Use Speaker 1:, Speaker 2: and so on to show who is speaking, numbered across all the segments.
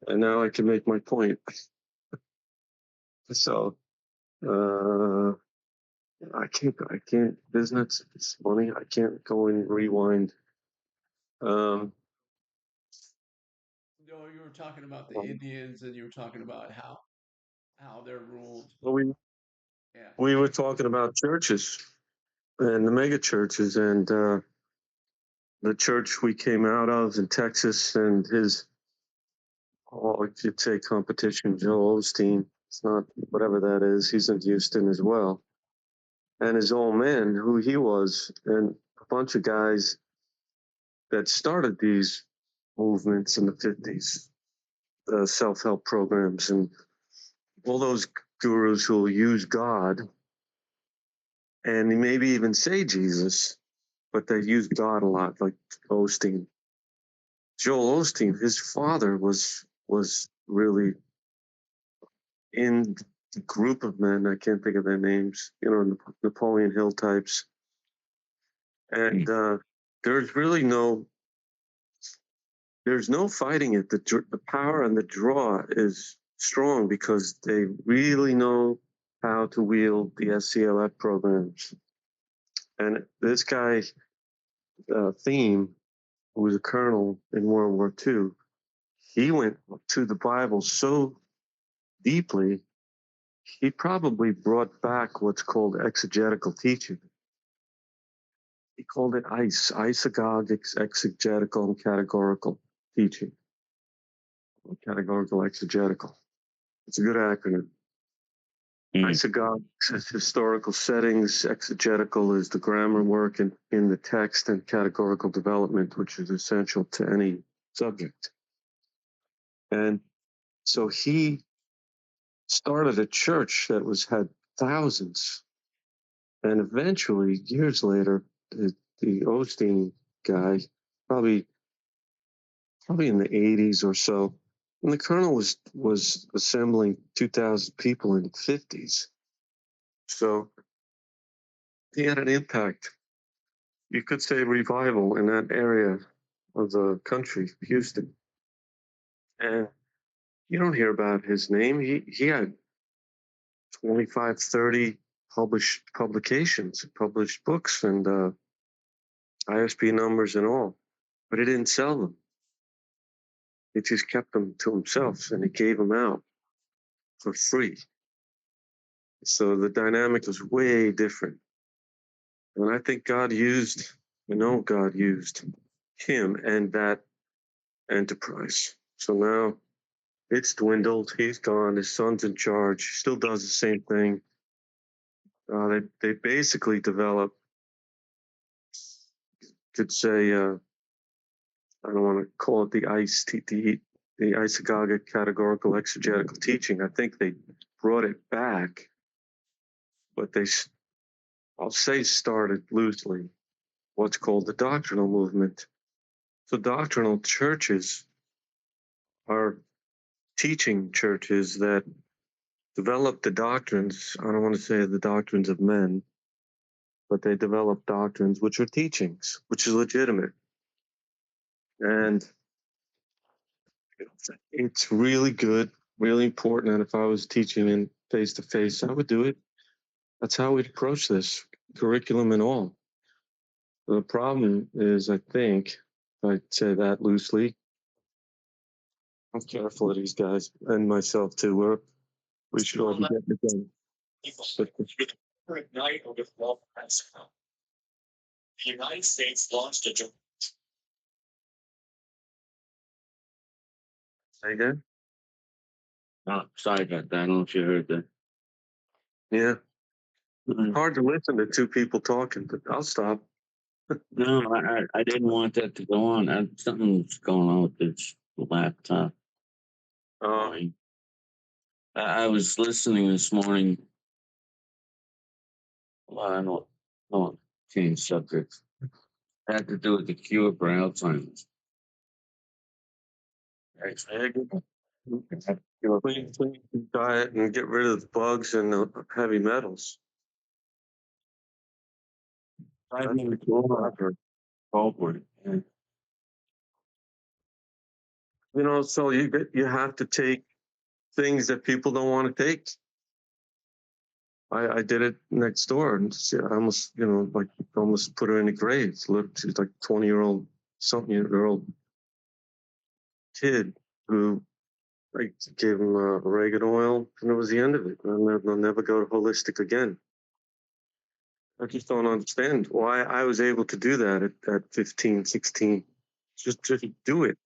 Speaker 1: and now I can make my point. So uh, I can't. Business. It's funny. I can't go and rewind. Um,
Speaker 2: No, you were talking about the
Speaker 1: um,
Speaker 2: Indians, and you were talking about how they're ruled.
Speaker 1: well,
Speaker 2: Yeah.
Speaker 1: we were talking about churches and the mega churches and the church we came out of in Texas and his, oh, I could say competition, Joel Osteen. It's not whatever that is. He's in Houston as well. And his old man, who he was, and a bunch of guys that started these movements in the 50s, self help programs, and all those gurus who will use God and maybe even say Jesus, but they use God a lot, like Osteen. Joel Osteen, his father was really in the group of men. I can't think of their names. Napoleon Hill types, and there's really no fighting it. The power and the draw is strong because they really know how to wield the SCLF programs. And this guy, Theme, who was a colonel in World War II, he went to the Bible so deeply, he probably brought back what's called exegetical teaching. He called it ICE, isagogic, exegetical, and categorical teaching. Categorical exegetical. It's a good acronym. Isagogic is historical settings, exegetical is the grammar work in the text, and categorical development, which is essential to any subject. And so he started a church that had thousands. And eventually, years later, the Osteen guy, probably probably in the 80s or so, and the colonel was assembling 2,000 people in the 50s. So he had an impact. You could say revival in that area of the country, Houston. And you don't hear about his name. He had 25, 30 published publications, published books, and ISP numbers and all, but he didn't sell them. He just kept them to himself and he gave them out for free. So the dynamic was way different. And I think God used him and that enterprise. So now it's dwindled. He's gone. His son's in charge. He still does the same thing. They basically develop, could say, I don't want to call it the the isagogic categorical exegetical teaching. I think they brought it back, but I'll say started loosely what's called the doctrinal movement. So doctrinal churches are teaching churches that develop the doctrines. I don't want to say the doctrines of men, but they develop doctrines which are teachings, which is legitimate. And it's really good, really important. And if I was teaching in face to face, I would do it. That's how we'd approach this curriculum and all. The problem is, I think, I'd say that loosely. I'm careful of these guys and myself too. We should all be getting it done. Ignite with the United States launched a. Say again?
Speaker 3: Oh, sorry about that. I don't know if you heard that.
Speaker 1: Yeah.
Speaker 3: Mhm.
Speaker 1: Hard to listen to two people talking, but I'll stop.
Speaker 3: No, I didn't want that to go on. Something's going on with this laptop.
Speaker 1: Uh,
Speaker 3: I was listening this morning. Well, I don't change subjects. It had to do with the cure for Alzheimer's.
Speaker 1: clean diet and get rid of the bugs and the heavy metals.
Speaker 3: 5 minutes over. Forward.
Speaker 1: So you have to take things that people don't want to take. I did it next door, and I almost, like almost put her in the grave. She's like 20-year-old, something-year-old kid who I gave him oregano oil, and it was the end of it. I'll never go holistic again. I just don't understand why I was able to do that at 15, 16. Just do it.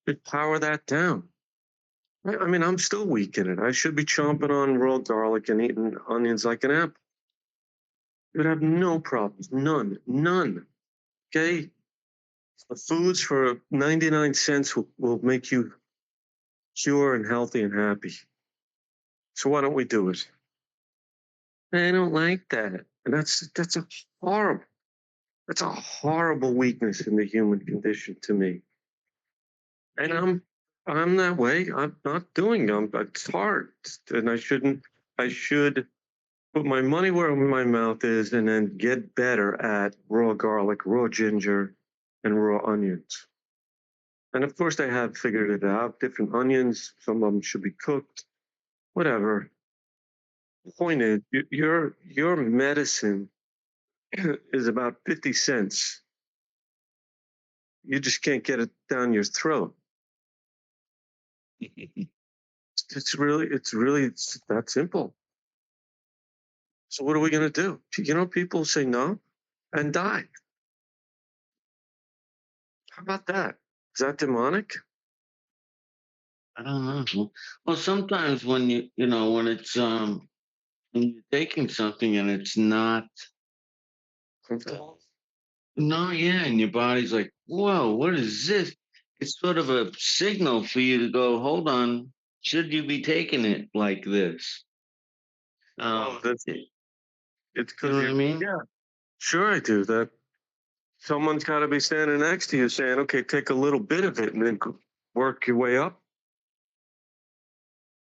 Speaker 1: Just power that down. I mean, I'm still weak in it. I should be chomping on raw garlic and eating onions like an apple. You would have no problems. None. Okay? The foods for 99 cents will make you pure and healthy and happy. So why don't we do it? I don't like that. And that's a horrible, that's a horrible weakness in the human condition to me. And I'm that way. I'm not doing them. It's hard. And I should put my money where my mouth is and then get better at raw garlic, raw ginger, and raw onions. And of course, I have figured it out. Different onions, some of them should be cooked, whatever. The point is, your medicine is about 50 cents. You just can't get it down your throat. It's that simple. So what are we going to do? People say no and die. How about that? Is that demonic?
Speaker 3: I don't know. Well, sometimes when when it's when you're taking something and it's not no, yeah, and your body's like, whoa, what is this? It's sort of a signal for you to go, hold on, should you be taking it like this?
Speaker 1: Oh, that's
Speaker 3: You
Speaker 1: it's
Speaker 3: know
Speaker 1: because
Speaker 3: what I
Speaker 1: you.
Speaker 3: mean?
Speaker 1: Yeah, sure I do. That someone's got to be standing next to you saying, "Okay, take a little bit of it and then work your way up."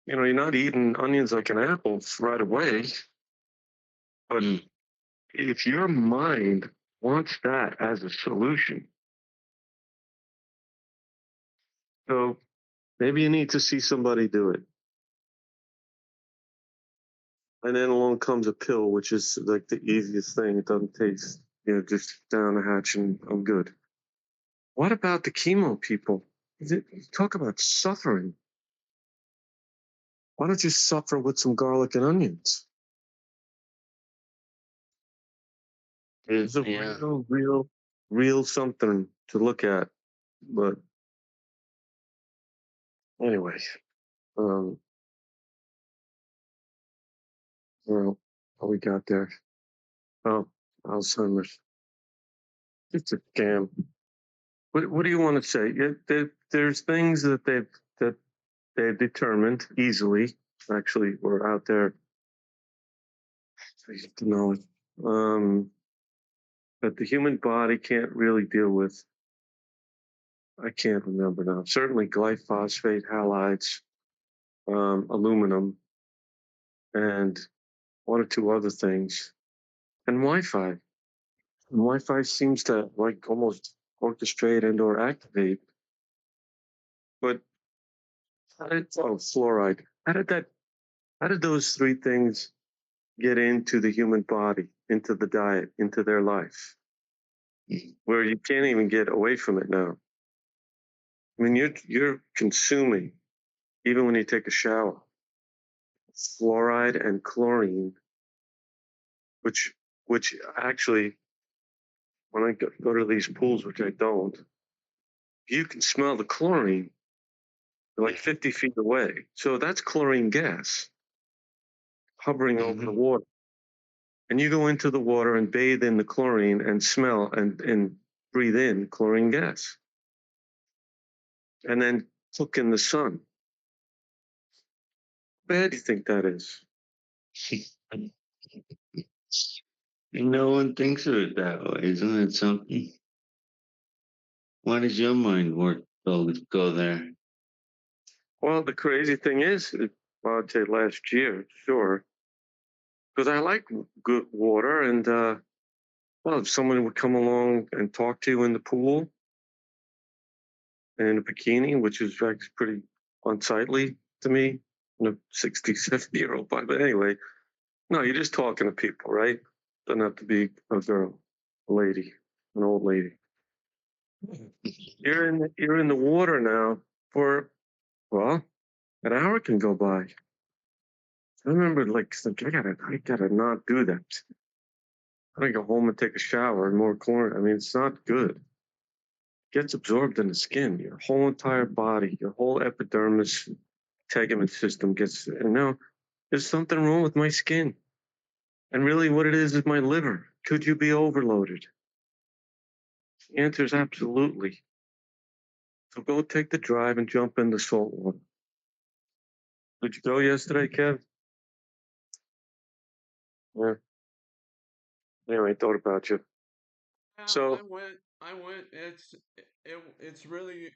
Speaker 1: You're not eating onions like an apple right away, but if your mind wants that as a solution, so maybe you need to see somebody do it. And then along comes a pill, which is like the easiest thing. It doesn't taste, just down the hatch and I'm good. What about the chemo people? You talk about suffering. Why don't you suffer with some garlic and onions? It's a
Speaker 3: Yeah.
Speaker 1: real something to look at. But anyway, um, well, what we got there? Oh, Alzheimer's. It's a scam. What do you want to say? There's things that they've determined easily. Actually, were out there. So you have to know it. That the human body can't really deal with. I can't remember now. Certainly glyphosate, halides, aluminum, and one or two other things, and Wi-Fi. And Wi-Fi seems to like almost orchestrate and or activate. But fluoride? How did those three things get into the human body, into the diet, into their life, where you can't even get away from it now? I mean, you're consuming even when you take a shower, fluoride and chlorine, which actually, when I go to these pools, which I don't, you can smell the chlorine like 50 feet away. So that's chlorine gas hovering over the water. And you go into the water and bathe in the chlorine and smell and breathe in chlorine gas. And then cook in the sun. How bad do you think that is?
Speaker 3: No one thinks of it that way, isn't it something? Why does your mind work go there?
Speaker 1: Well, the crazy thing is, well, I'd say last year, sure, because I like good water. And, well, if someone would come along and talk to you in the pool, in a bikini, which is actually pretty unsightly to me. I'm a 60, 70-year-old boy. But anyway, no, you're just talking to people, right? Doesn't have to be a girl, a lady, an old lady. You're in the water now for, well, an hour can go by. I remember like thinking, I gotta not do that. I gotta go home and take a shower and more corn. I mean, it's not good. It gets absorbed in the skin. Your whole entire body, your whole epidermis, integument system gets. And now there's something wrong with my skin. And really, what it is my liver. Could you be overloaded? The answer is absolutely. So go take the drive and jump in the salt water. Did you go yesterday, Kev? Yeah. Anyway, I thought about you.
Speaker 2: Yeah,
Speaker 1: So,
Speaker 2: I went. It's really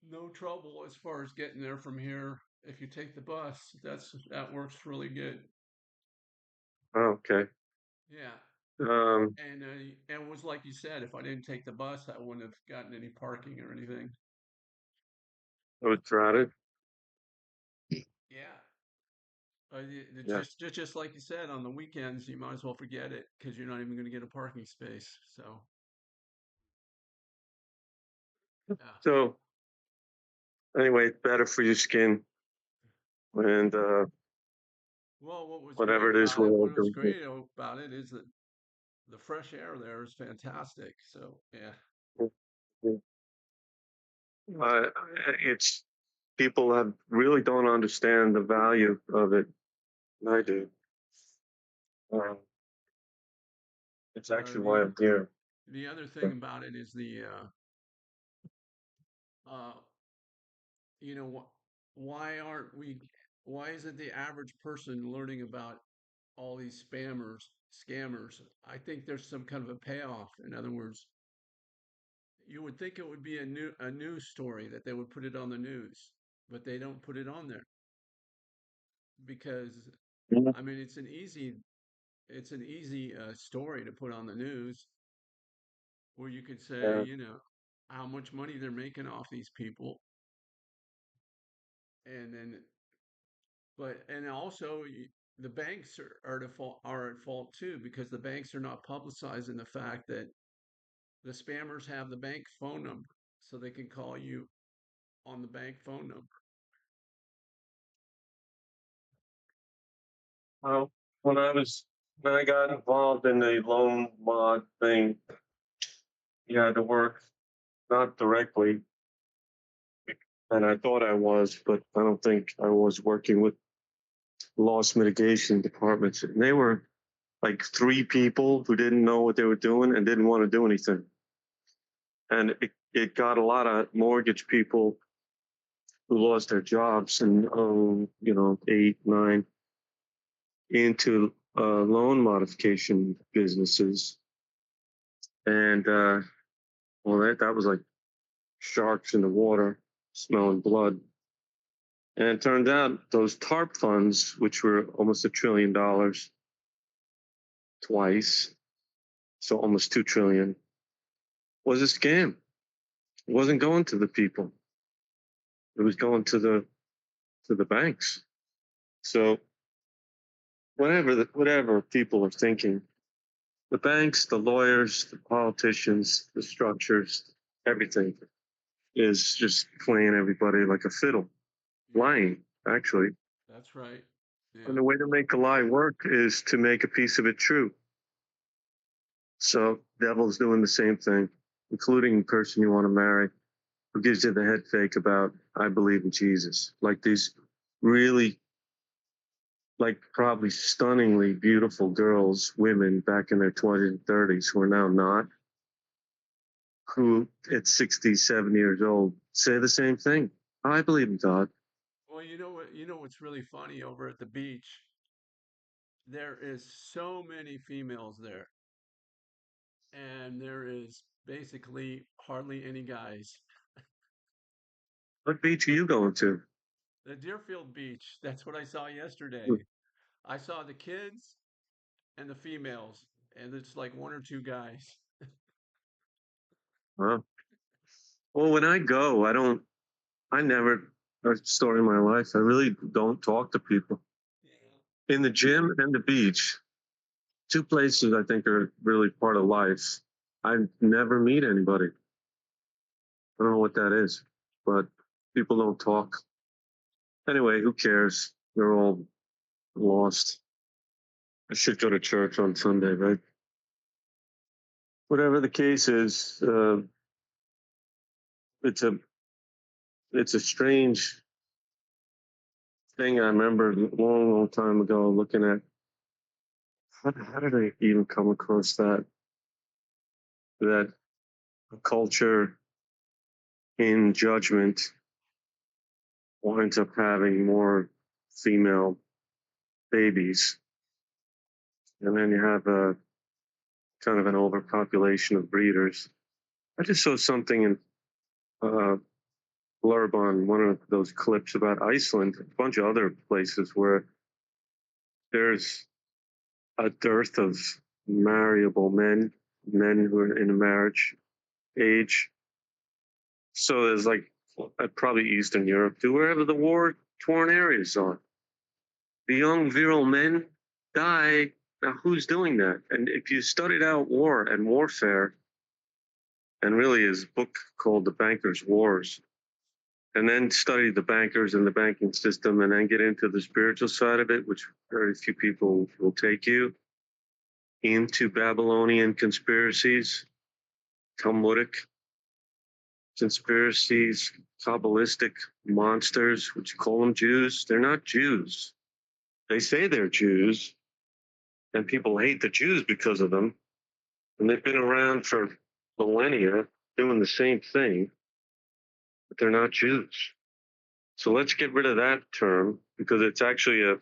Speaker 2: no trouble as far as getting there from here. If you take the bus, that works really good.
Speaker 1: oh, okay.
Speaker 2: Yeah,
Speaker 1: Um,
Speaker 2: and it was like you said, if I didn't take the bus, I wouldn't have gotten any parking or anything.
Speaker 1: I was crowded.
Speaker 2: Yeah, it's
Speaker 1: Yeah.
Speaker 2: just like you said, on the weekends you might as well forget it because you're not even going to get a parking space. So yeah.
Speaker 1: So anyway, it's better for your skin and
Speaker 2: Well, what was
Speaker 1: whatever
Speaker 2: great
Speaker 1: it is
Speaker 2: about
Speaker 1: we're
Speaker 2: it,
Speaker 1: all
Speaker 2: what was
Speaker 1: doing.
Speaker 2: great about it is that the fresh air there is fantastic. So yeah.
Speaker 1: It's people have really don't understand the value of it. I do. Um, it's actually why
Speaker 2: The
Speaker 1: I'm here.
Speaker 2: the other thing about it is uh you know why aren't we why isn't the average person learning about all these scammers? I think there's some kind of a payoff. In other words, you would think it would be a news story that they would put it on the news, but they don't put it on there because
Speaker 1: Yeah.
Speaker 2: I mean it's an easy story to put on the news where you could say,
Speaker 1: Yeah.
Speaker 2: you know, how much money they're making off these people, and then, but and also the banks are at fault too because the banks are not publicizing the fact that the spammers have the bank phone number, so they can call you on the bank phone number.
Speaker 1: Well, when I got involved in the loan mod thing, you had to work not directly, and I thought I was, but I don't think I was working with loss mitigation departments. And they were like three people who didn't know what they were doing and didn't want to do anything. And it got a lot of mortgage people who lost their jobs and, 8, 9 into loan modification businesses. And, well, that was like sharks in the water smelling blood. And it turned out those TARP funds, which were almost $1 trillion twice, so almost 2 trillion, was a scam. It wasn't going to the people. It was going to the banks. So whatever people are thinking, the banks, the lawyers, the politicians, the structures, everything is just playing everybody like a fiddle,
Speaker 2: Yeah,
Speaker 1: lying, actually.
Speaker 2: that's right.
Speaker 1: And
Speaker 2: Yeah.
Speaker 1: the way to make a lie work is to make a piece of it true. So devil's doing the same thing, including the person you want to marry, who gives you the head fake about I believe in Jesus. Like these really like probably stunningly beautiful girls, women back in their 20s and 30s who are now not, who at 67 years old say the same thing. I believe in God.
Speaker 2: Well, you know what's really funny over at the beach? There is so many females there, and there is basically hardly any guys.
Speaker 1: What beach are you going to?
Speaker 2: The Deerfield Beach, that's what I saw yesterday. I saw the kids and the females, and it's like one or two guys.
Speaker 1: Huh? Well, when I go, I never, a story in my life, I really don't talk to people. In the gym and the beach, two places I think are really part of life. I never meet anybody. I don't know what that is, but people don't talk. Anyway, who cares? They're all lost. I should go to church on Sunday, right? Whatever the case is, it's a it's a strange thing. I remember a long, long time ago looking at how did I even come across that a culture in judgment winds up having more female babies, and then you have a kind of an overpopulation of breeders. I just saw something in uh, blurb on one of those clips about Iceland, a bunch of other places where there's a dearth of marriable men who are in a marriage age. So there's like probably Eastern Europe to wherever the war torn areas are. The young virile men die. Now who's doing that? And if you studied out war and warfare, and really his book called The Banker's Wars, and then study the bankers and the banking system, and then get into the spiritual side of it, which very few people will take you into Babylonian conspiracies, Talmudic conspiracies, Kabbalistic monsters, which call them Jews. They're not Jews. They say they're Jews, and people hate the Jews because of them. And they've been around for millennia doing the same thing, but they're not Jews. So let's get rid of that term because it's actually a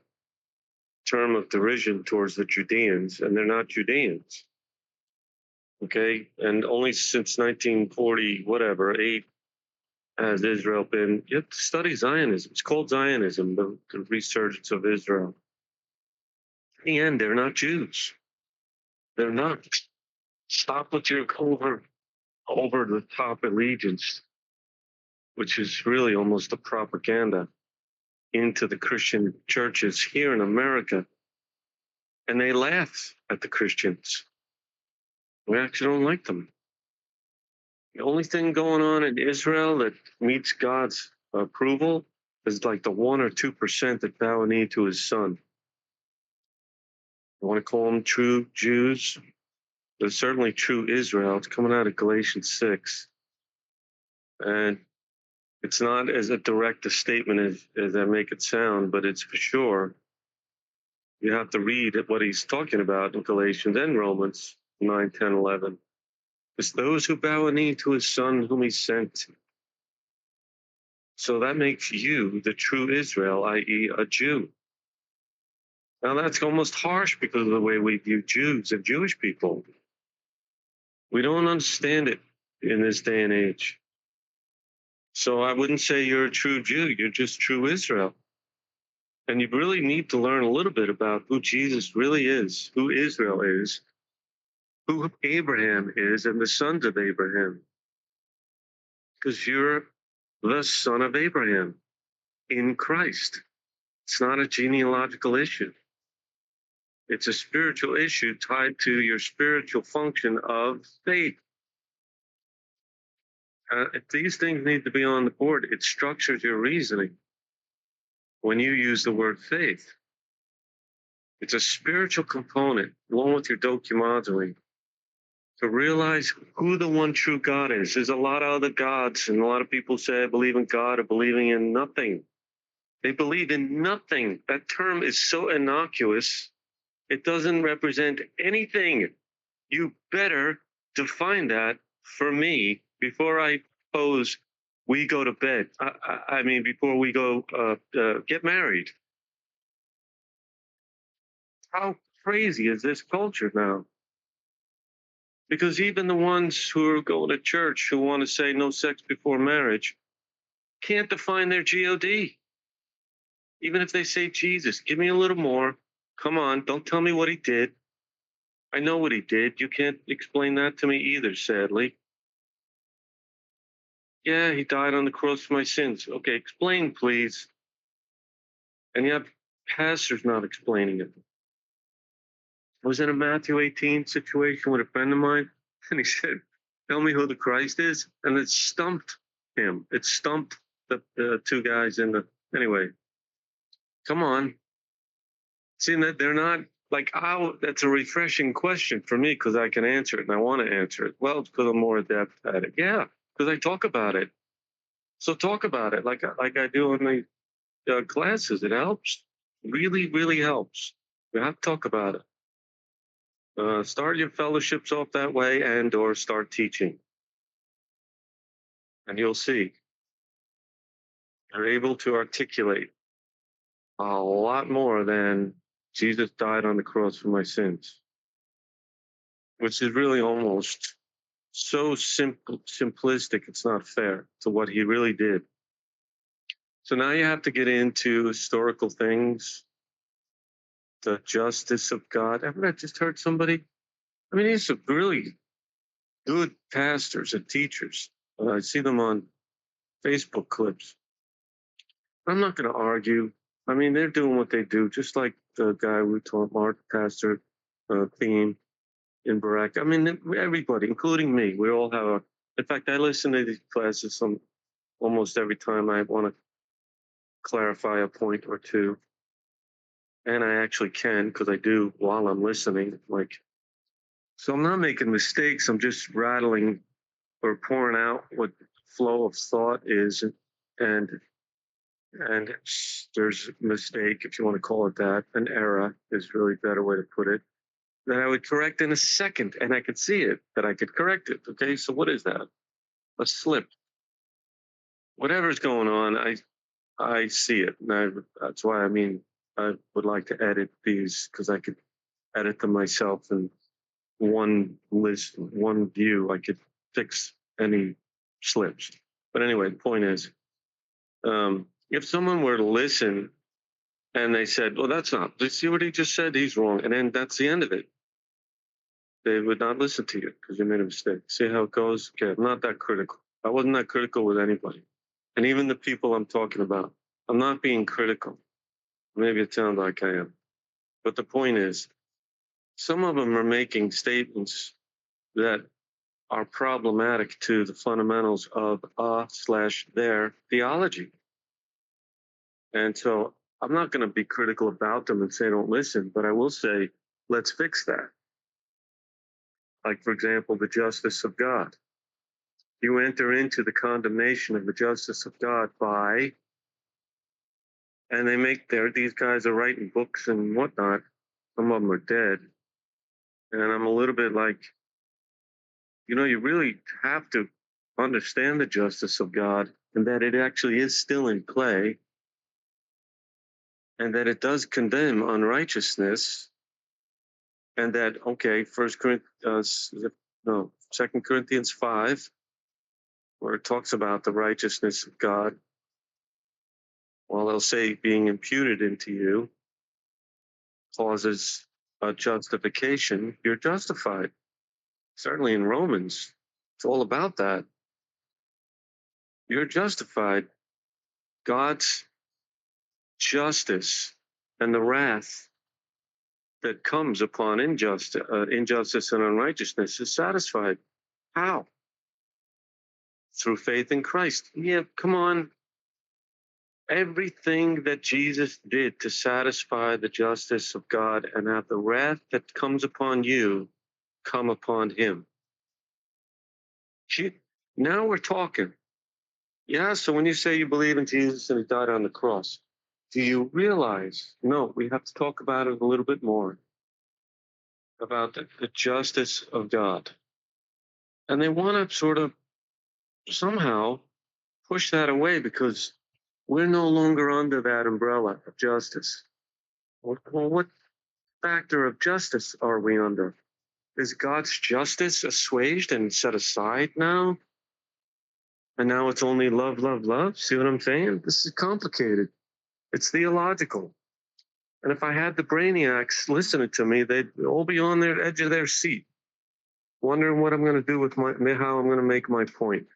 Speaker 1: term of derision towards the Judeans, and they're not Judeans. Okay, and only since 1940, whatever, 8, has Israel been. You have to study Zionism. It's called Zionism, the resurgence of Israel. In the end, they're not Jews. They're not. Stop with your over the top allegiance, which is really almost a propaganda into the Christian churches here in America. And they laugh at the Christians. We actually don't like them. The only thing going on in Israel that meets God's approval is like the 1 or 2% that bow a knee to his son. You want to call them true Jews? They're certainly true Israel. It's coming out of Galatians 6. And it's not as a direct a statement as I make it sound, but it's for sure. You have to read what he's talking about in Galatians and Romans 9, 10, 11. It's those who bow a knee to his son whom he sent. So that makes you the true Israel, i.e., a Jew. Now that's almost harsh because of the way we view Jews and Jewish people. We don't understand it in this day and age. So I wouldn't say you're a true Jew, you're just true Israel. And you really need to learn a little bit about who Jesus really is, who Israel is, who Abraham is, and the sons of Abraham. Because you're the son of Abraham in Christ. It's not a genealogical issue. It's a spiritual issue tied to your spiritual function of faith. If these things need to be on the board, it structures your reasoning when you use the word faith. It's a spiritual component, along with your documentary, to realize who the one true God is. There's a lot of other gods, and a lot of people say, I believe in God, or believing in nothing. They believe in nothing. That term is so innocuous, it doesn't represent anything. You better define that for me before I pose we go to bed. I mean, before we go get married. How crazy is this culture now? Because even the ones who are going to church who want to say no sex before marriage can't define their God. Even if they say, Jesus, give me a little more. Come on, don't tell me what he did. I know what he did. You can't explain that to me either, sadly. Yeah, he died on the cross for my sins. Okay, explain, please. And you have pastors not explaining it. I was in a Matthew 18 situation with a friend of mine, and he said, "Tell me who the Christ is." And it stumped him. It stumped the two guys in the. Anyway, come on. See, that they're not like, oh, that's a refreshing question for me because I can answer it and I want to answer it. Well, it's because I'm more adept at it. Yeah, because I talk about it. So talk about it like I do in the classes. It helps. Really, really helps. You have to talk about it. Start your fellowships off that way and or start teaching. And you'll see. You're able to articulate a lot more than Jesus died on the cross for my sins, which is really almost so simplistic, it's not fair to what he really did. So now you have to get into historical things, the justice of God. Haven't I just heard somebody? I mean, these are really good pastors and teachers. I see them on Facebook clips. I'm not going to argue. I mean, they're doing what they do, just like the guy we taught, Mark, Pastor Theme in Barack. I mean, everybody, including me, we all have a. In fact, I listen to these classes almost every time I want to clarify a point or two. And I actually can because I do while I'm listening. Like, so I'm not making mistakes. I'm just rattling or pouring out what flow of thought is, and there's a mistake, if you want to call it that, an error is really a better way to put it, that I would correct in a second, and I could see it, that I could correct it. Okay, so what is that? A slip. Whatever's going on, I see it. And that's why I would like to edit these because I could edit them myself in one list, one view. I could fix any slips. But anyway, the point is, if someone were to listen and they said, "Well, that's not. You see what he just said? He's wrong," and then that's the end of it. They would not listen to you because you made a mistake. See how it goes? Okay, I'm not that critical. I wasn't that critical with anybody, and even the people I'm talking about. I'm not being critical. Maybe it sounds like I am, but the point is, some of them are making statements that are problematic to the fundamentals of /their theology. And so I'm not going to be critical about them and say don't listen, but I will say, let's fix that. Like, for example, the justice of God. You enter into the condemnation of the justice of God by, and these guys are writing books and whatnot. Some of them are dead. And I'm a little bit like, you really have to understand the justice of God and that it actually is still in play and that it does condemn unrighteousness and that, okay, 2 Corinthians 5, where it talks about the righteousness of God, well, they'll say being imputed into you causes a justification. You're justified. Certainly in Romans, it's all about that. You're justified. God's justice and the wrath that comes upon injustice and unrighteousness is satisfied. How? Through faith in Christ. Yeah, come on. Everything that Jesus did to satisfy the justice of God and have the wrath that comes upon you come upon him. Now we're talking. Yeah, so when you say you believe in Jesus and he died on the cross, do you realize? No, we have to talk about it a little bit more, about the justice of God. And they want to sort of somehow push that away because we're no longer under that umbrella of justice. Well, what factor of justice are we under? Is God's justice assuaged and set aside now? And now it's only love, love, love? See what I'm saying? This is complicated. It's theological. And if I had the brainiacs listening to me, they'd all be on the edge of their seat, wondering what I'm going to do with how I'm going to make my point.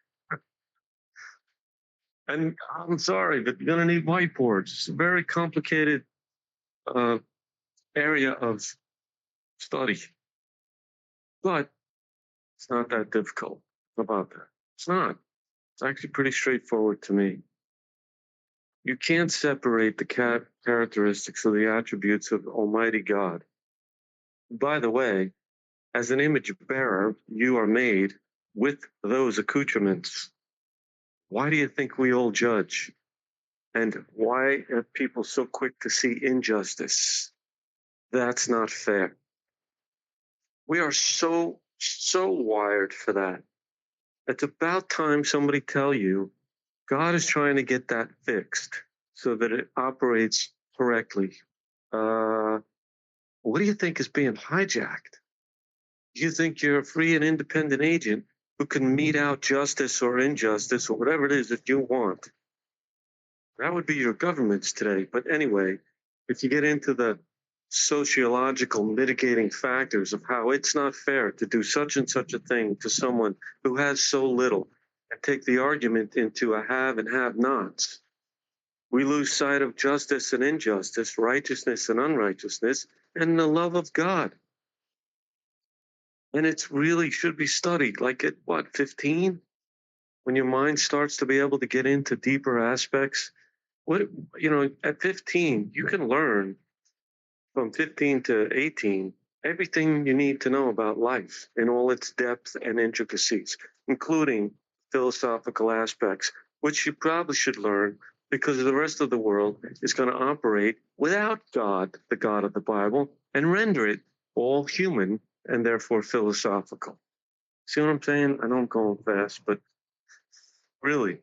Speaker 1: And I'm sorry, but you're going to need whiteboards. It's a very complicated uh, area of study, but it's not that difficult. How about that? It's not. It's actually pretty straightforward to me. You can't separate the characteristics or the attributes of Almighty God. By the way, as an image bearer, you are made with those accoutrements. Why do you think we all judge? And why are people so quick to see injustice? That's not fair. We are so wired for that. It's about time somebody tell you God is trying to get that fixed so that it operates correctly. What do you think is being hijacked? You think you're a free and independent agent who can mete out justice or injustice or whatever it is that you want. That would be your governments today. But anyway, if you get into the sociological mitigating factors of how it's not fair to do such and such a thing to someone who has so little and take the argument into a have and have nots, we lose sight of justice and injustice, righteousness and unrighteousness, and the love of God. And it's really should be studied like at what, 15? When your mind starts to be able to get into deeper aspects. What, at 15, you can learn from 15 to 18 everything you need to know about life in all its depth and intricacies, including philosophical aspects, which you probably should learn because the rest of the world is going to operate without God, the God of the Bible, and render it all human and therefore philosophical. See what I'm saying? I know I'm going fast, but really,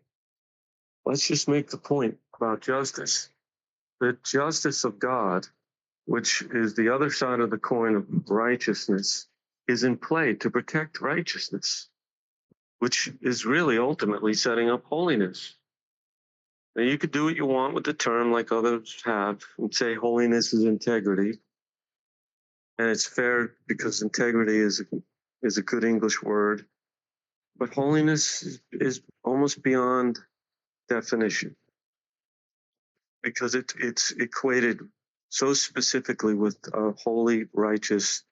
Speaker 1: let's just make the point about justice. The justice of God, which is the other side of the coin of righteousness, is in play to protect righteousness, which is really ultimately setting up holiness. Now, you could do what you want with the term, like others have, and say holiness is integrity. And it's fair because integrity is a good English word. But holiness is almost beyond definition because it's equated so specifically with a holy, righteous,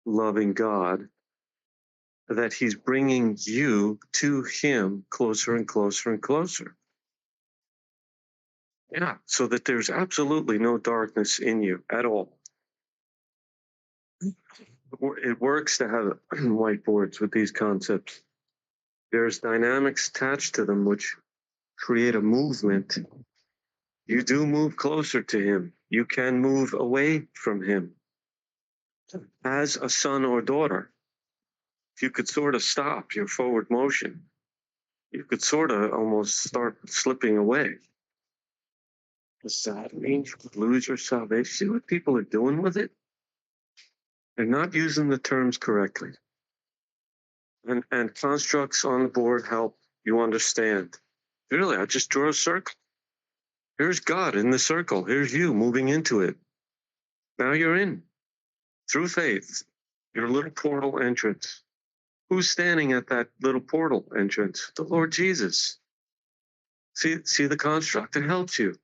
Speaker 1: loving God that he's bringing you to him closer and closer and closer. Yeah, so that there's absolutely no darkness in you at all. It works to have whiteboards with these concepts. There's dynamics attached to them which create a movement. You do move closer to him. You can move away from him. As a son or daughter, if you could sort of stop your forward motion, you could sort of almost start slipping away. Does that mean you could lose your salvation? See what people are doing with it? They're not using the terms correctly. And constructs on the board help you understand. Really, I just draw a circle. Here's God in the circle. Here's you moving into it. Now you're in through faith, your little portal entrance. Who's standing at that little portal entrance? The Lord Jesus. See the construct? It helps you.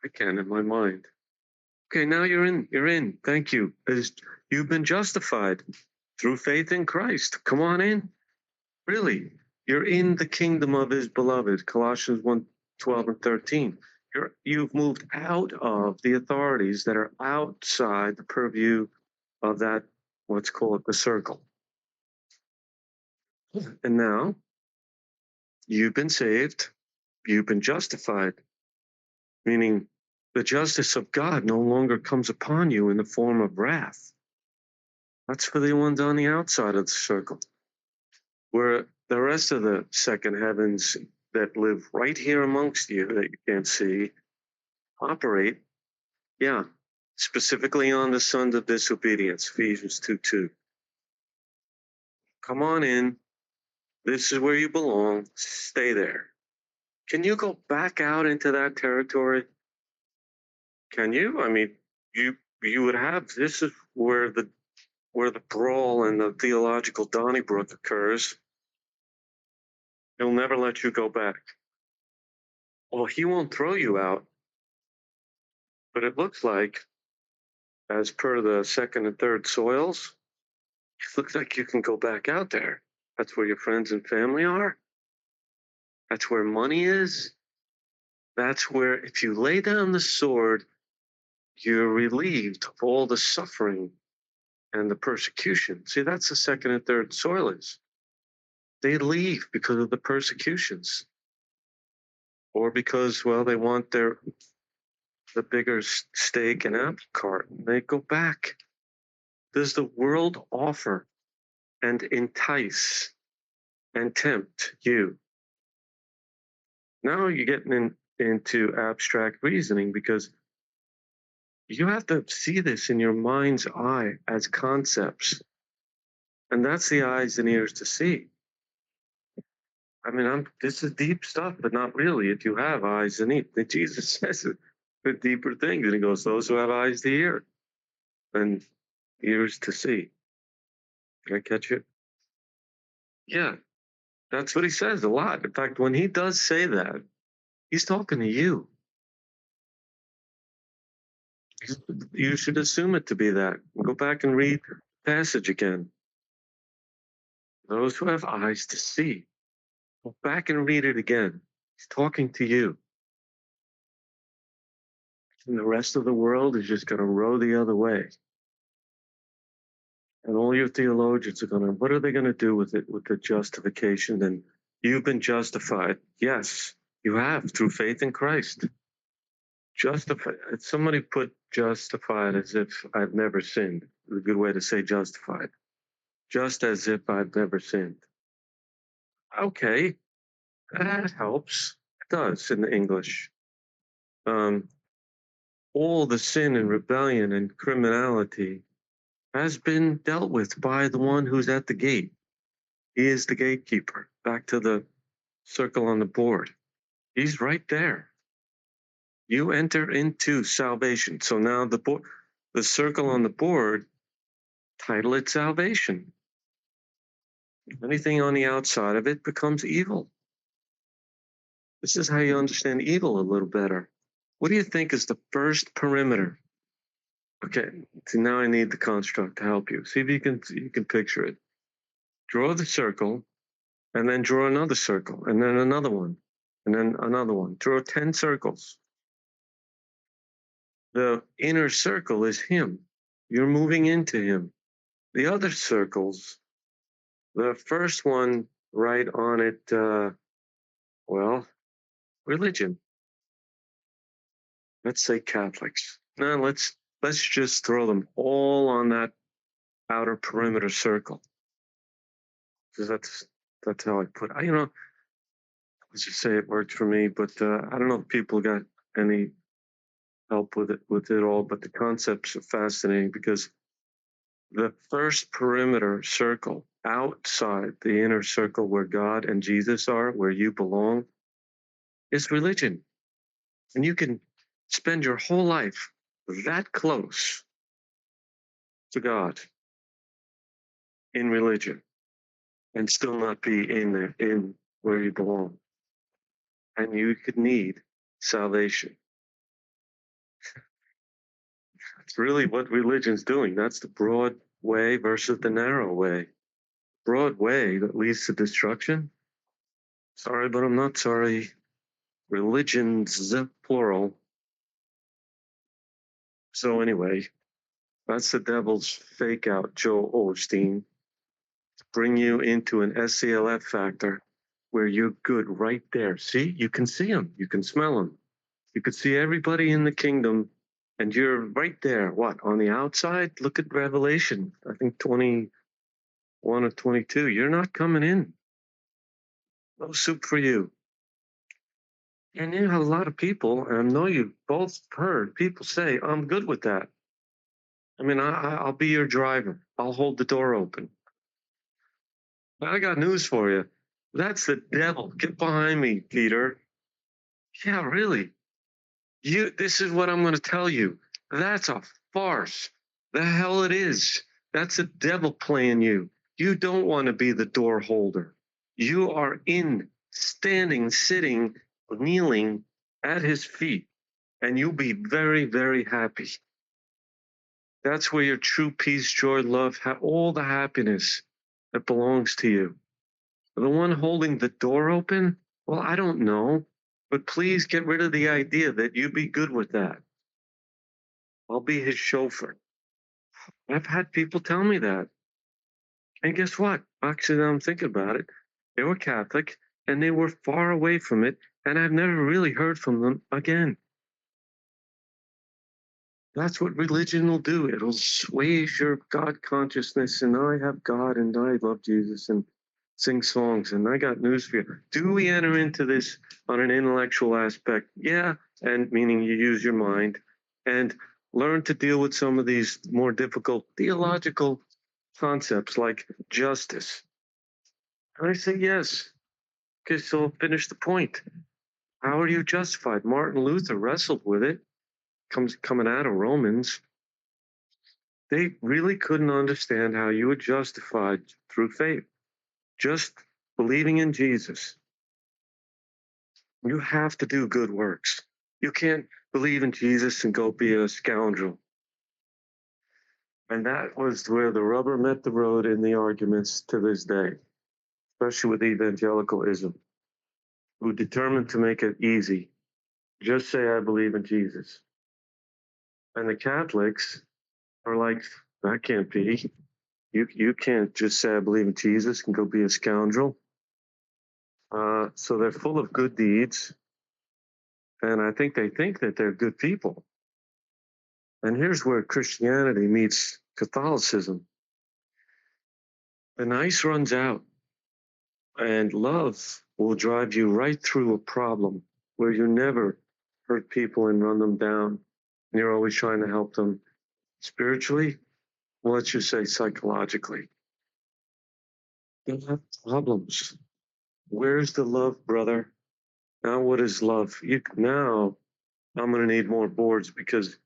Speaker 1: I can in my mind. Okay, now you're in. You're in. Thank you. You've been justified through faith in Christ. Come on in. Really, you're in the kingdom of his beloved. Colossians 1:12 and 13. You've moved out of the authorities that are outside the purview of that, let's call it the circle. And now you've been saved. You've been justified, meaning the justice of God no longer comes upon you in the form of wrath. That's for the ones on the outside of the circle, where the rest of the second heavens that live right here amongst you that you can't see operate, yeah, specifically on the sons of disobedience, Ephesians 2:2. Come on in. This is where you belong. Stay there. Can you go back out into that territory? Can you? I mean, you would have, this is where the brawl and the theological Donnybrook occurs. He'll never let you go back. Well, he won't throw you out, but it looks like, as per the second and third soils, it looks like you can go back out there. That's where your friends and family are. That's where money is. That's where, if you lay down the sword, you're relieved of all the suffering and the persecution. See, that's the second and third soilers. They leave because of the persecutions, or because, well, they want the bigger steak and apple cart. And they go back. Does the world offer and entice and tempt you? Now you're getting into abstract reasoning, because you have to see this in your mind's eye as concepts. And that's the eyes and ears to see. I mean, this is deep stuff, but not really. If you have eyes and ears, Jesus says it, the deeper things. And he goes, those who have eyes to hear and ears to see. Can I catch it? Yeah, that's what he says a lot. In fact, when he does say that, he's talking to you. You should assume it to be that. Go back and read the passage again. Those who have eyes to see. Go back and read it again. He's talking to you. And the rest of the world is just going to row the other way. And all your theologians are going to, what are they going to do with it, with the justification? And you've been justified. Yes, you have, through faith in Christ. Justified. Somebody put justified as if I've never sinned. It's a good way to say justified. Just as if I've never sinned. Okay, that helps. It does in the English. All the sin and rebellion and criminality has been dealt with by the one who's at the gate. He is the gatekeeper. Back to the circle on the board. He's right there. You enter into salvation. So now the circle on the board, title it salvation. Anything on the outside of it becomes evil. This is how you understand evil a little better. What do you think is the first perimeter? Okay, so now I need the construct to help you. See if you can picture it. Draw the circle, and then draw another circle, and then another one, and then another one. Draw 10 circles. The inner circle is him. You're moving into him. The other circles, the first one right on it, well, religion. Let's say Catholics. Now let's just throw them all on that outer perimeter circle. Because that's how I put it. Let's just say it worked for me, but I don't know if people got any help with it all, but the concepts are fascinating, because the first perimeter circle outside the inner circle where God and Jesus are, where you belong, is religion. And you can spend your whole life that close to God in religion and still not be in where you belong. And you could need salvation. It's really what religion's doing. That's the broad way versus the narrow way. Broad way that leads to destruction. Sorry, but I'm not sorry. Religions, plural. So anyway, that's the devil's fake out, Joel Osteen, to bring you into an SCLF factor where you're good right there. See, you can see them, you can smell them, you can see everybody in the kingdom, and you're right there. What, on the outside? Look at Revelation, I think 21 or 22. You're not coming in. No soup for you. And you have a lot of people, and I know you've both heard people say, I'm good with that. I mean, I'll be your driver. I'll hold the door open. But I got news for you. That's the devil. Get behind me, Peter. Yeah, really. This is what I'm going to tell you. That's a farce. The hell it is. That's the devil playing you. You don't want to be the door holder. You are standing, sitting, kneeling at his feet, and you'll be very, very happy. That's where your true peace, joy, love, all the happiness that belongs to you. The one holding the door open, well, I don't know, but please get rid of the idea that you be good with that. I'll be his chauffeur. I've had people tell me that. And guess what? Actually, now I'm thinking about it. They were Catholic and they were far away from it, and I've never really heard from them again. That's what religion will do. It'll assuage your God consciousness, and I have God and I love Jesus and sing songs. And I got news for you. Do we enter into this on an intellectual aspect? Yeah, and meaning you use your mind and learn to deal with some of these more difficult theological concepts like justice. And I say yes. Okay, so finish the point. How are you justified? Martin Luther wrestled with it, coming out of Romans. They really couldn't understand how you were justified through faith, just believing in Jesus. You have to do good works. You can't believe in Jesus and go be a scoundrel. And that was where the rubber met the road in the arguments to this day, especially with evangelicalism, who determined to make it easy. Just say, I believe in Jesus. And the Catholics are like, that can't be. You can't just say, I believe in Jesus and go be a scoundrel. So they're full of good deeds. And I think they think that they're good people. And here's where Christianity meets Catholicism. The nice runs out, and love will drive you right through a problem where you never hurt people and run them down. And you're always trying to help them spiritually. Well, let's just say psychologically. They'll have problems. Where's the love, brother? Now, what is love? Now, I'm going to need more boards because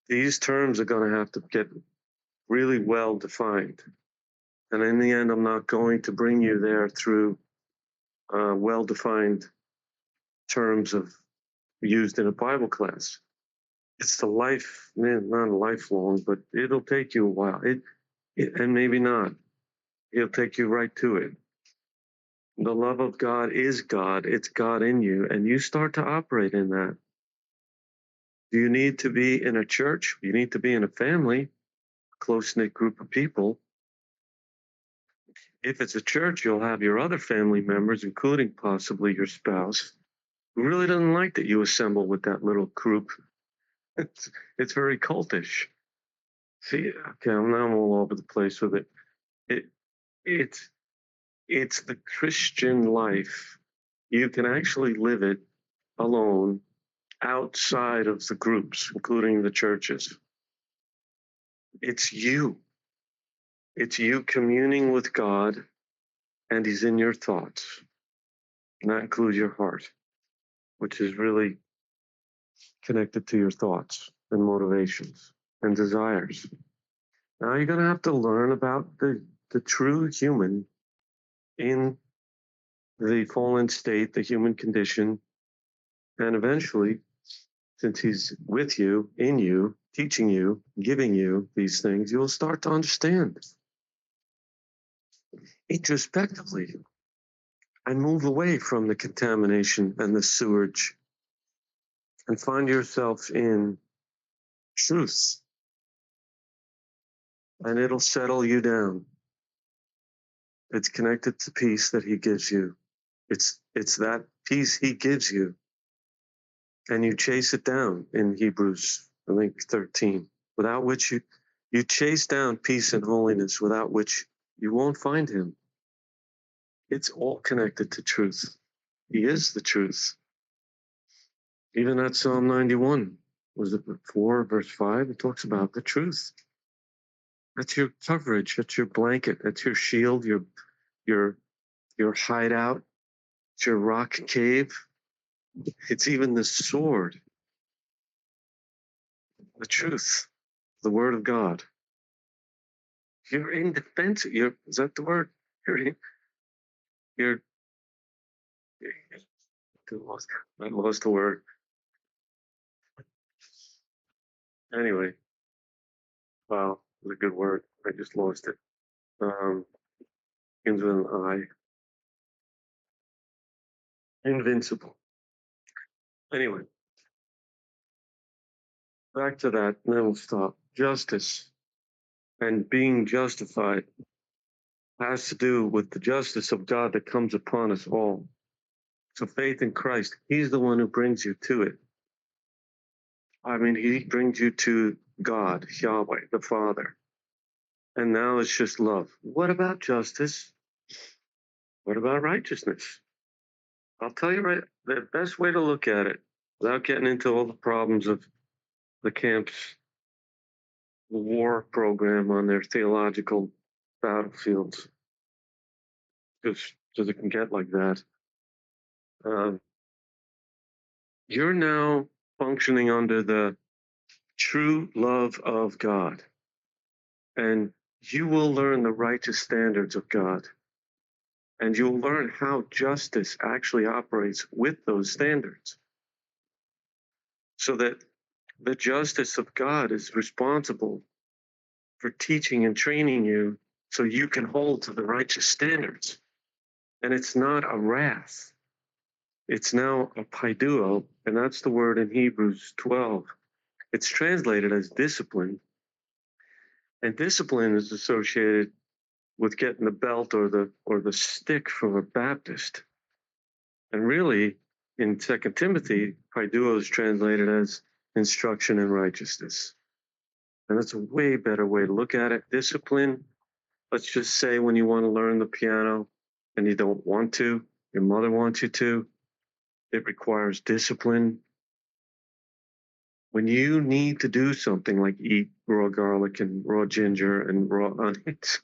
Speaker 1: these terms are going to have to get really well defined. And in the end, I'm not going to bring you there through well defined terms of used in a Bible class. It's the life, not lifelong, but it'll take you a while. And maybe not. It'll take you right to it. The love of God is God. It's God in you, and you start to operate in that. Do you need to be in a church? You need to be in a family, close-knit group of people. If it's a church, you'll have your other family members, including possibly your spouse, who really doesn't like that you assemble with that little group. It's very cultish. See, okay, I'm all over the place with it. It's the Christian life. You can actually live it alone outside of the groups, including the churches. It's you. It's you communing with God, and He's in your thoughts. And that includes your heart, which is really connected to your thoughts and motivations and desires. Now you're going to have to learn about the true human in the fallen state, the human condition, and eventually, since He's with you, in you, teaching you, giving you these things, you'll start to understand introspectively and move away from the contamination and the sewage and find yourself in truth. And it'll settle you down. It's connected to peace that He gives you. It's that peace He gives you. And you chase it down in Hebrews, I think 13, without which you chase down peace and holiness, without which you won't find Him. It's all connected to truth. He is the truth. Even at Psalm 91, was it 4 verse 5? It talks about the truth. That's your coverage. That's your blanket. That's your shield. Your hideout. It's your rock cave. It's even the sword. The truth. The word of God. You're in defense. Is that the word? You're I lost the word. Anyway, wow, it was a good word. I just lost it. Begins with an I. Invincible. Anyway, back to that, and then we'll stop. Justice and being justified has to do with the justice of God that comes upon us all. So faith in Christ, He's the one who brings you to it. I mean, He brings you to God, Yahweh, the Father. And now it's just love. What about justice? What about righteousness? I'll tell you right, the best way to look at it, without getting into all the problems of the camp's war program on their theological battlefields, because it can get like that. You're now functioning under the true love of God, and you will learn the righteous standards of God, and you'll learn how justice actually operates with those standards, so that the justice of God is responsible for teaching and training you so you can hold to the righteous standards. And it's not a wrath. It's now a paiduo, and that's the word in Hebrews 12. It's translated as discipline. And discipline is associated with getting the belt or the stick from a Baptist. And really, in 2 Timothy, paiduo is translated as instruction in righteousness. And that's a way better way to look at it. Discipline, let's just say when you want to learn the piano and you don't want to, your mother wants you to, it requires discipline. When you need to do something like eat raw garlic and raw ginger and raw onions,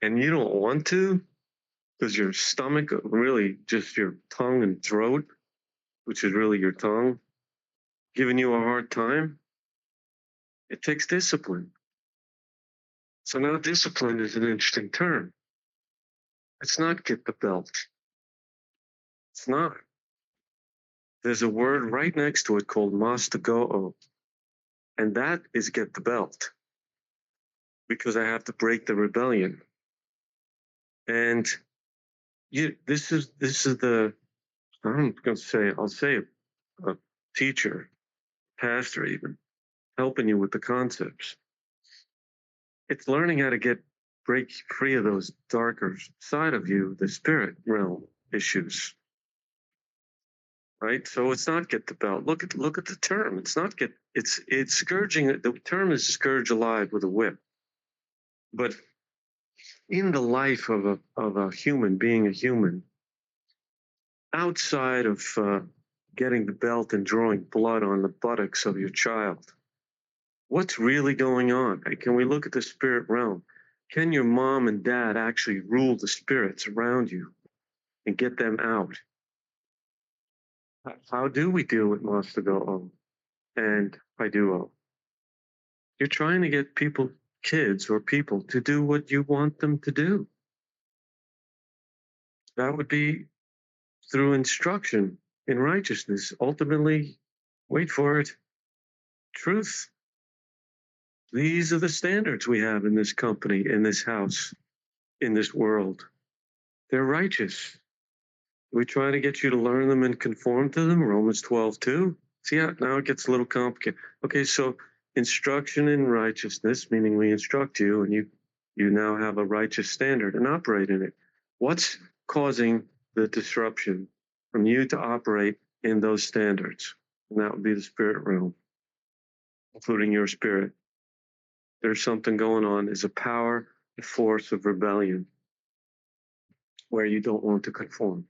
Speaker 1: and you don't want to, because your stomach, really just your tongue and throat, which is really your tongue, giving you a hard time, it takes discipline. So now discipline is an interesting term. It's not get the belt. It's not. There's a word right next to it called mastago'o, and that is get the belt, because I have to break the rebellion. And this is the, I'm going to say, I'll say a teacher, pastor even, helping you with the concepts. It's learning how to break free of those darker side of you, the spirit realm issues. Right? So it's not get the belt. Look at the term. It's not get, it's scourging. The term is scourge alive with a whip. But in the life of a human, being a human, outside of getting the belt and drawing blood on the buttocks of your child, what's really going on? Can we look at the spirit realm? Can your mom and dad actually rule the spirits around you and get them out? How do we deal with Mastago and Paiduo? You're trying to get kids or people to do what you want them to do. That would be through instruction in righteousness. Ultimately, wait for it, truth. These are the standards we have in this company, in this house, in this world. They're righteous. We try to get you to learn them and conform to them. Romans 12:2. See how now it gets a little complicated. Okay, so instruction in righteousness, meaning we instruct you and you now have a righteous standard and operate in it. What's causing the disruption from you to operate in those standards? And that would be the spirit realm, including your spirit. There's something going on. There's a power, a force of rebellion where you don't want to conform.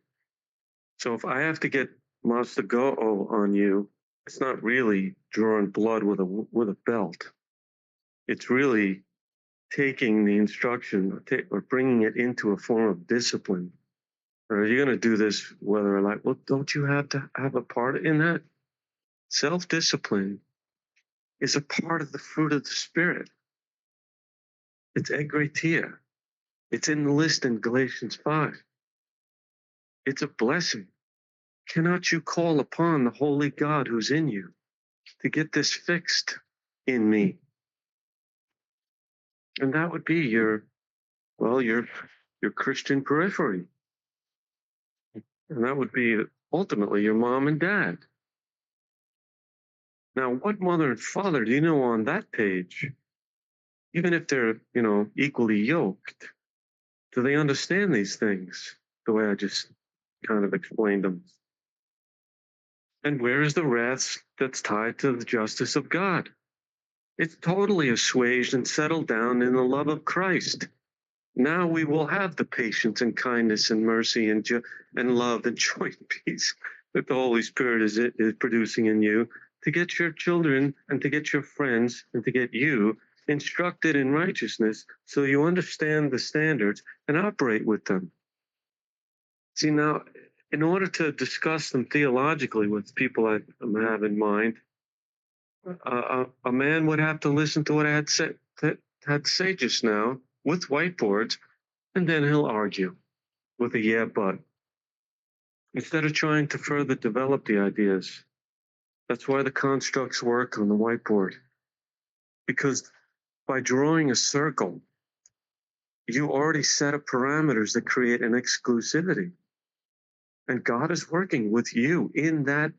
Speaker 1: So if I have to get Mastago'o on you, it's not really drawing blood with a belt. It's really taking the instruction or bringing it into a form of discipline. Or you're going to do this whether like, well, don't you have to have a part in that? Self-discipline is a part of the fruit of the Spirit. It's egretia. It's in the list in Galatians 5. It's a blessing. Cannot you call upon the holy God who's in you to get this fixed? in me. And that would be your Christian periphery. And that would be ultimately your mom and dad. Now, what mother and father do you know on that page, even if they're, equally yoked, do they understand these things the way I just kind of explained them? And where is the wrath that's tied to the justice of God? It's totally assuaged and settled down in the love of Christ. Now we will have the patience and kindness and mercy and love and joy and peace that the Holy Spirit is producing in you to get your children and to get your friends and to get you instructed in righteousness so you understand the standards and operate with them. See, now, in order to discuss them theologically with people I have in mind, a man would have to listen to what I had to say just now with whiteboards, and then he'll argue with a yeah, but. Instead of trying to further develop the ideas. That's why the constructs work on the whiteboard. Because by drawing a circle, you already set up parameters that create an exclusivity. And God is working with you in that,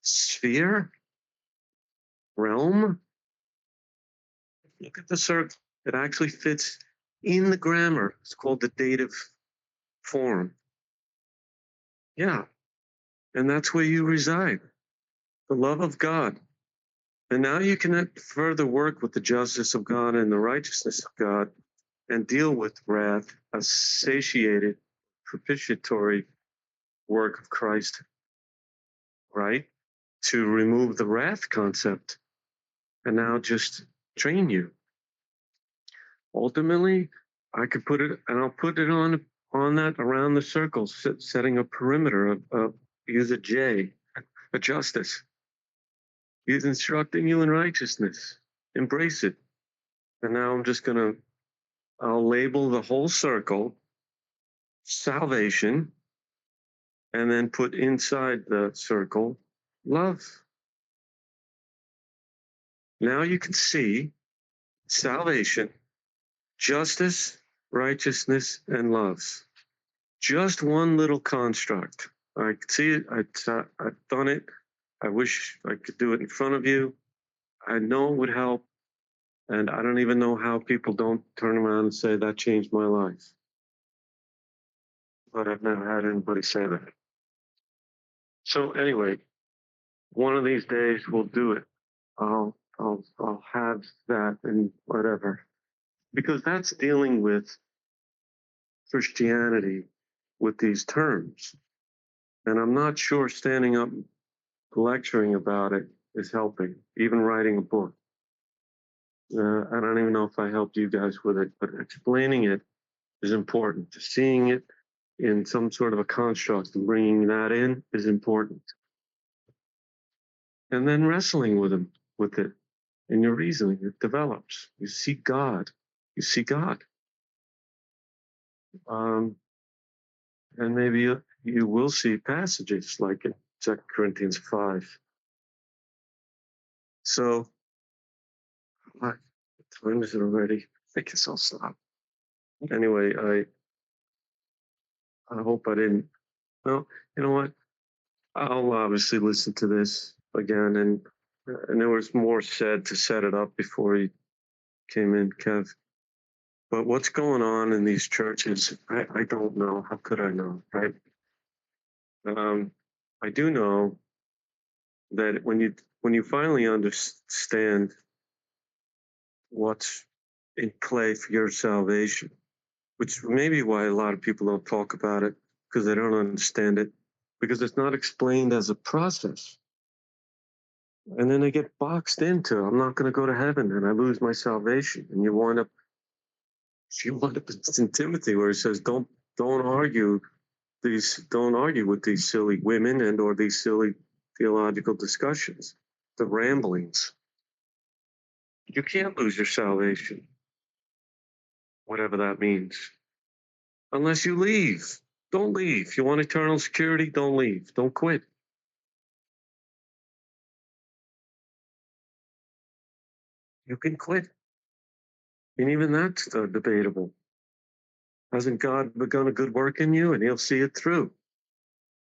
Speaker 1: sphere, realm. Look at the circle. It actually fits in the grammar. It's called the dative form. Yeah. And that's where you reside. The love of God. And now you can further work with the justice of God and the righteousness of God and deal with wrath, a satiated, propitiatory work of Christ, right? To remove the wrath concept and now just train you. Ultimately, I could put it, and I'll put it on that around the circle, setting a perimeter of use a J, a justice. He's instructing you in righteousness. Embrace it. And now I'm just I'll label the whole circle salvation and then put inside the circle love. Now you can see salvation, justice, righteousness, and love. Just one little construct. I can see it. I've done it. I wish I could do it in front of you. I know it would help. And I don't even know how people don't turn around and say that changed my life. But I've never had anybody say that. So anyway, one of these days we'll do it. I'll have that and whatever, because that's dealing with Christianity with these terms. And I'm not sure standing up lecturing about it is helping, even writing a book. I don't even know if I helped you guys with it, but explaining it is important. Seeing it in some sort of a construct and bringing that in is important. And then wrestling with it in your reasoning, it develops. You see God. You see God. And maybe you will see passages like in 2 Corinthians 5. So, what time is it already? I guess I'll stop. Anyway, I hope I didn't. Well, you know what? I'll obviously listen to this again, and there was more said to set it up before he came in, Kev. But what's going on in these churches, I don't know. How could I know, right? I do know that when you finally understand what's in play for your salvation, which may be why a lot of people don't talk about it because they don't understand it, because it's not explained as a process. And then they get boxed into, I'm not going to go to heaven and I lose my salvation. And you wind up in Timothy where it says, don't argue with these silly women and or these silly theological discussions, the ramblings. You can't lose your salvation, whatever that means, unless you leave. Don't leave. You want eternal security? Don't leave. Don't quit. you can quit. And even that's debatable. Hasn't God begun a good work in you, and he'll see it through?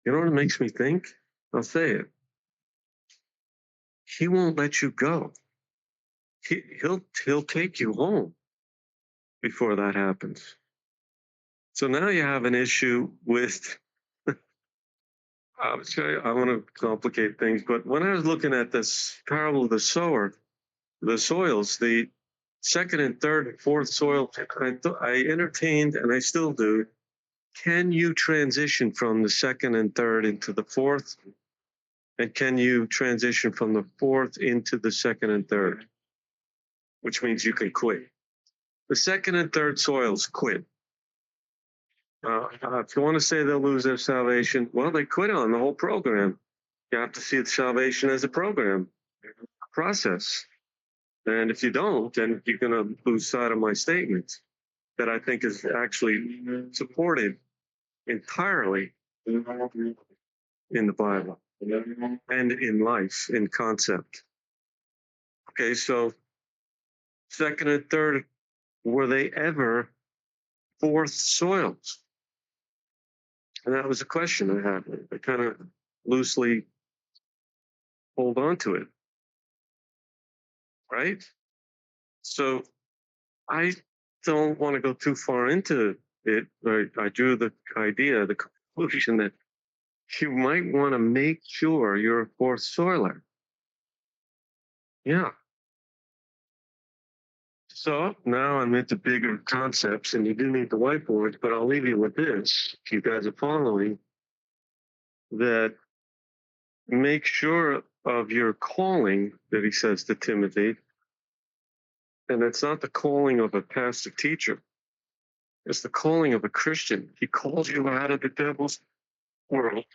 Speaker 1: You know what it makes me think? I'll say it. He won't let you go. He'll take you home before that happens. So now you have an issue with. I want to complicate things, but when I was looking at this parable of the sower, the soils, the second and third and fourth soil, I entertained, and I still do. Can you transition from the second and third into the fourth? And can you transition from the fourth into the second and third? Which means you can quit. The second and third soils quit. If you want to say they'll lose their salvation, well, they quit on the whole program. You have to see the salvation as a program, process. And if you don't, then you're going to lose sight of my statement that I think is actually supported entirely in the Bible and in life, in concept. Okay, so second and third, were they ever fourth soils? And that was a question I had. I kind of loosely hold on to it, right? So I don't want to go too far into it. I drew the idea, the conclusion that you might want to make sure you're a fourth soiler. Yeah. So now I'm into bigger concepts, and you do need the whiteboards, but I'll leave you with this. If you guys are following, that make sure of your calling that he says to Timothy. And it's not the calling of a pastor teacher. It's the calling of a Christian. He calls you out of the devil's world.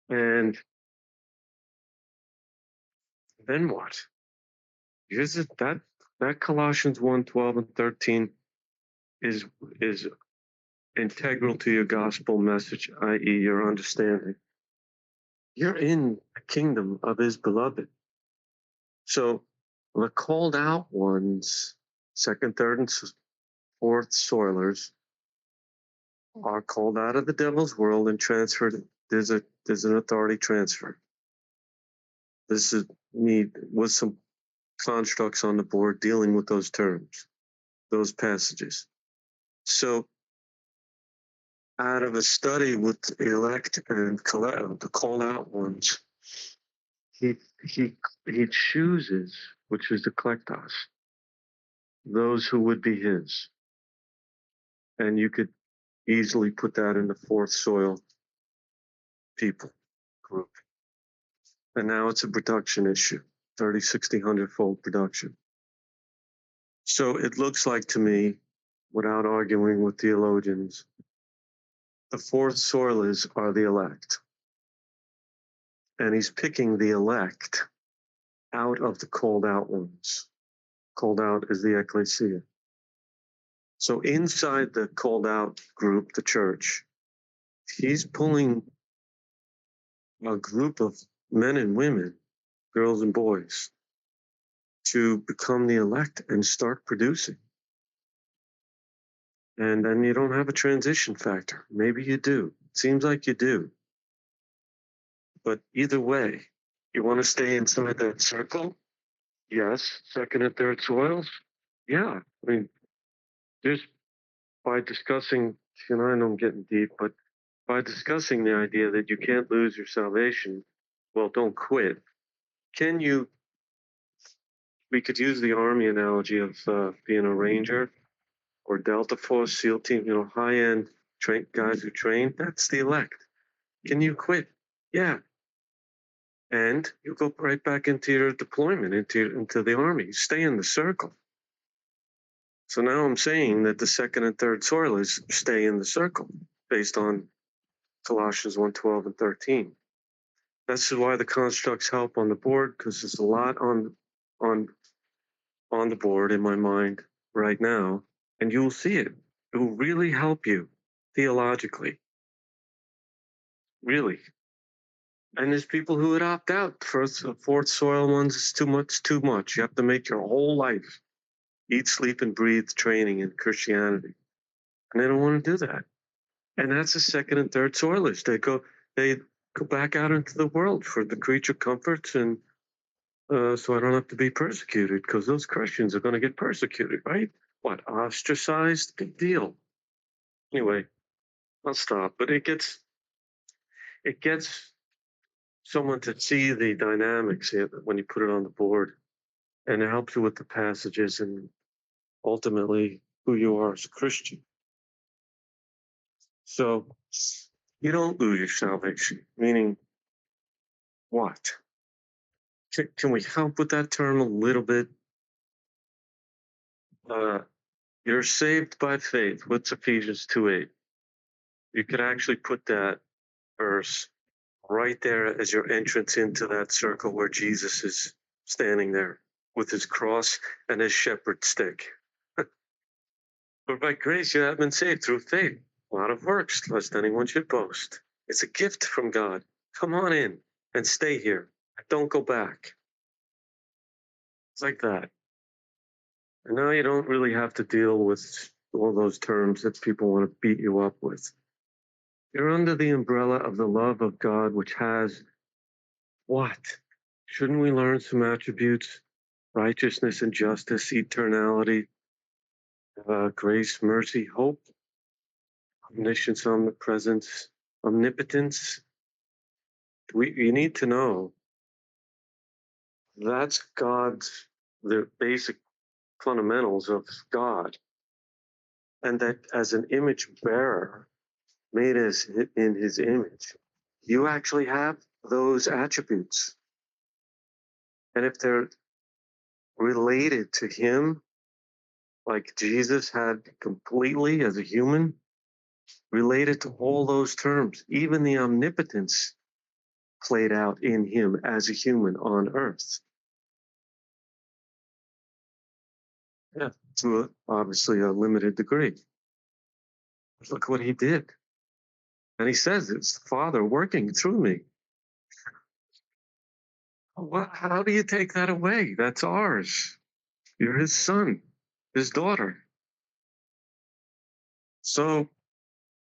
Speaker 1: And then what? Here's that Colossians 1, 12 and 13 is integral to your gospel message, i.e. your understanding. You're in the kingdom of his beloved. So the called out ones, second, third, and fourth soilers, are called out of the devil's world and transferred. There's an authority transfer. This is me with some constructs on the board dealing with those terms, those passages. So out of a study with elect and the called out ones, he chooses, which is the kolektos, those who would be his. And you could easily put that in the fourth soil people group. And now it's a production issue, 30, 60, 100-fold production. So it looks like to me, without arguing with theologians, the fourth soilers are the elect. And he's picking the elect out of the called out ones. Called out is the ecclesia. So inside the called out group, the church, he's pulling a group of men and women, girls and boys, to become the elect and start producing. And then you don't have a transition factor. Maybe you do. It seems like you do. But either way, you want to stay inside that circle? Yes. Second and third soils? Yeah. I mean, just by discussing, I know I'm getting deep, but by discussing the idea that you can't lose your salvation, well, don't quit. We could use the Army analogy of being a Ranger or Delta Force SEAL team, high-end guys who train. That's the elect. Can you quit? Yeah. And you go right back into your deployment, into the Army. You stay in the circle. So now I'm saying that the second and third soilers stay in the circle based on Colossians 1, 12 and 13. That's why the constructs help on the board, because there's a lot on the board in my mind right now, and you'll see it. It will really help you theologically. Really. And there's people who would opt out. First, fourth soil ones is too much, too much. You have to make your whole life eat, sleep, and breathe training in Christianity. And they don't want to do that. And that's the second and third soilers. They go back out into the world for the creature comforts, and so I don't have to be persecuted, because those Christians are going to get persecuted, right? What, ostracized? Big deal. Anyway, I'll stop. But it gets someone to see the dynamics when you put it on the board, and it helps you with the passages and ultimately who you are as a Christian. So you don't lose your salvation, meaning what? Can we help with that term a little bit? You're saved by faith. What's Ephesians 2:8? You could actually put that verse right there as your entrance into that circle where Jesus is standing there with his cross and his shepherd stick. For by grace you have been saved through faith, not of works, lest anyone should boast. It's a gift from God. Come on in and stay here. Don't go back. It's like that. And now you don't really have to deal with all those terms that people want to beat you up with. You're under the umbrella of the love of God, which has what? Shouldn't we learn some attributes? Righteousness and justice, eternality, grace, mercy, hope, omniscience, omnipresence, omnipotence. You need to know that's God's, the basic fundamentals of God. And that as an image bearer, made as in his image, you actually have those attributes. And if they're related to him, like Jesus had completely as a human, related to all those terms, even the omnipotence played out in him as a human on earth. Yeah, to obviously a limited degree. Look what he did. And he says it's the Father working through me. How do you take that away? That's ours. You're his son, his daughter. So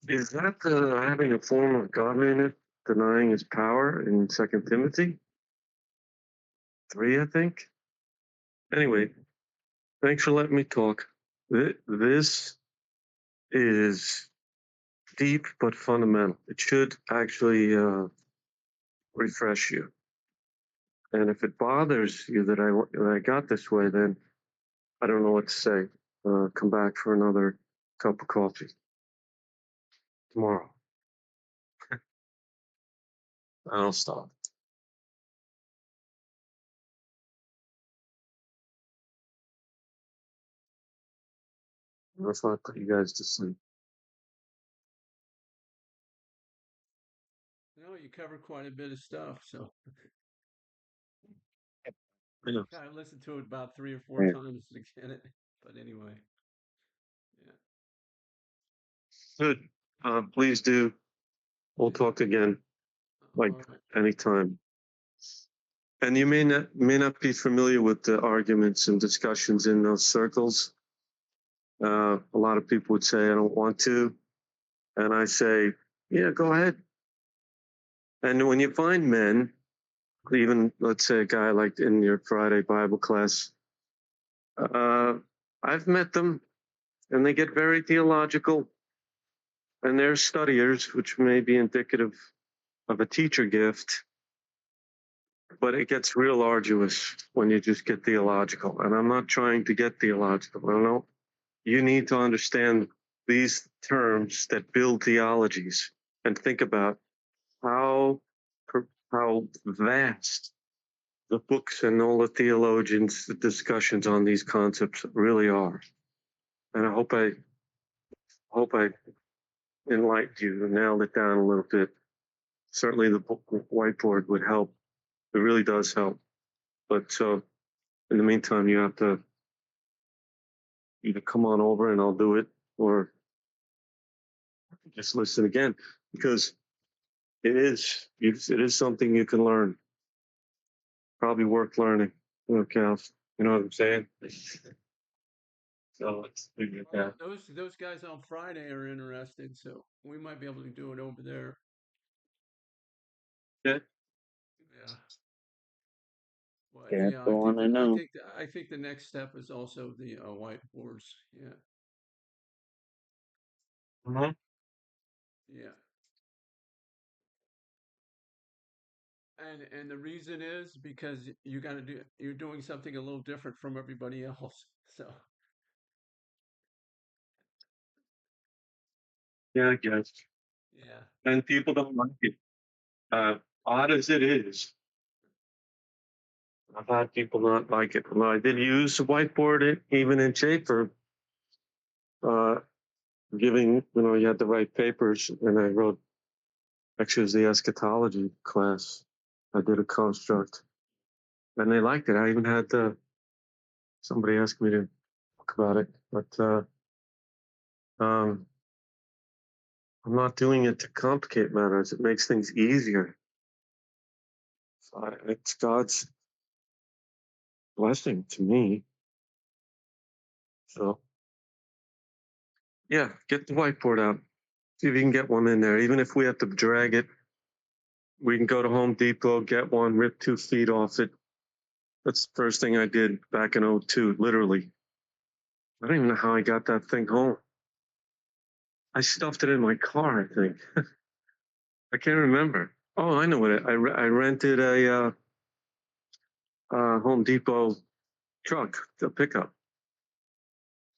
Speaker 1: is that having a form of godliness, denying his power in 2 Timothy 3, I think? Anyway, thanks for letting me talk. This is deep but fundamental. It should actually refresh you. And if it bothers you that I got this way, then I don't know what to say. Come back for another cup of coffee tomorrow. I'll stop. Let's not put you guys to sleep.
Speaker 2: No, you covered quite a bit of stuff, so
Speaker 1: Yeah.
Speaker 2: I listened to it about 3 or 4
Speaker 1: Yeah.
Speaker 2: times to get it. But anyway, yeah.
Speaker 1: Good. Please do. We'll talk again, like
Speaker 2: All right.
Speaker 1: anytime. And you may not be familiar with the arguments and discussions in those circles. A lot of people would say, I don't want to. And I say, yeah, go ahead. And when you find men, even let's say a guy like in your Friday Bible class, I've met them and they get very theological and they're studiers, which may be indicative of a teacher gift, but it gets real arduous when you just get theological. And I'm not trying to get theological. I know you need to understand these terms that build theologies and think about how vast the books and all the theologians, the discussions on these concepts really are. And I hope I enlightened you and nailed it down a little bit. Certainly the whiteboard would help. It really does help. But so in the meantime, you have to either come on over and I'll do it, or just listen again, because It is. It is something you can learn. Probably worth learning. Okay, you know what I'm saying? So let's figure it
Speaker 2: Well,
Speaker 1: out.
Speaker 2: those guys on Friday are interested, so we might be able to do it over there.
Speaker 1: Yeah.
Speaker 2: Yeah. But
Speaker 3: That's
Speaker 2: yeah,
Speaker 3: the one I know.
Speaker 2: I think the next step is also the whiteboards. Yeah.
Speaker 1: Mhm.
Speaker 2: Yeah. And the reason is because you got to do you're doing something a little different from everybody else. So,
Speaker 1: Yeah, I guess.
Speaker 2: yeah.
Speaker 1: And people don't like it. Odd as it is, I've had people not like it. Well, I did use a whiteboard even in Schaefer, uh, giving, you had to write papers, and I wrote, actually, it was the eschatology class. I did a construct, and they liked it. I even had somebody ask me to talk about it, but um, I'm not doing it to complicate matters. It makes things easier. So it's God's blessing to me. So, yeah, get the whiteboard out. See if you can get one in there. Even if we have to drag it, we can go to Home Depot, get one, rip 2 feet off it. That's the first thing I did back in '02, literally. I don't even know how I got that thing home. I stuffed it in my car, I think. I can't remember. Oh, I know what I rented a Home Depot truck, the pickup,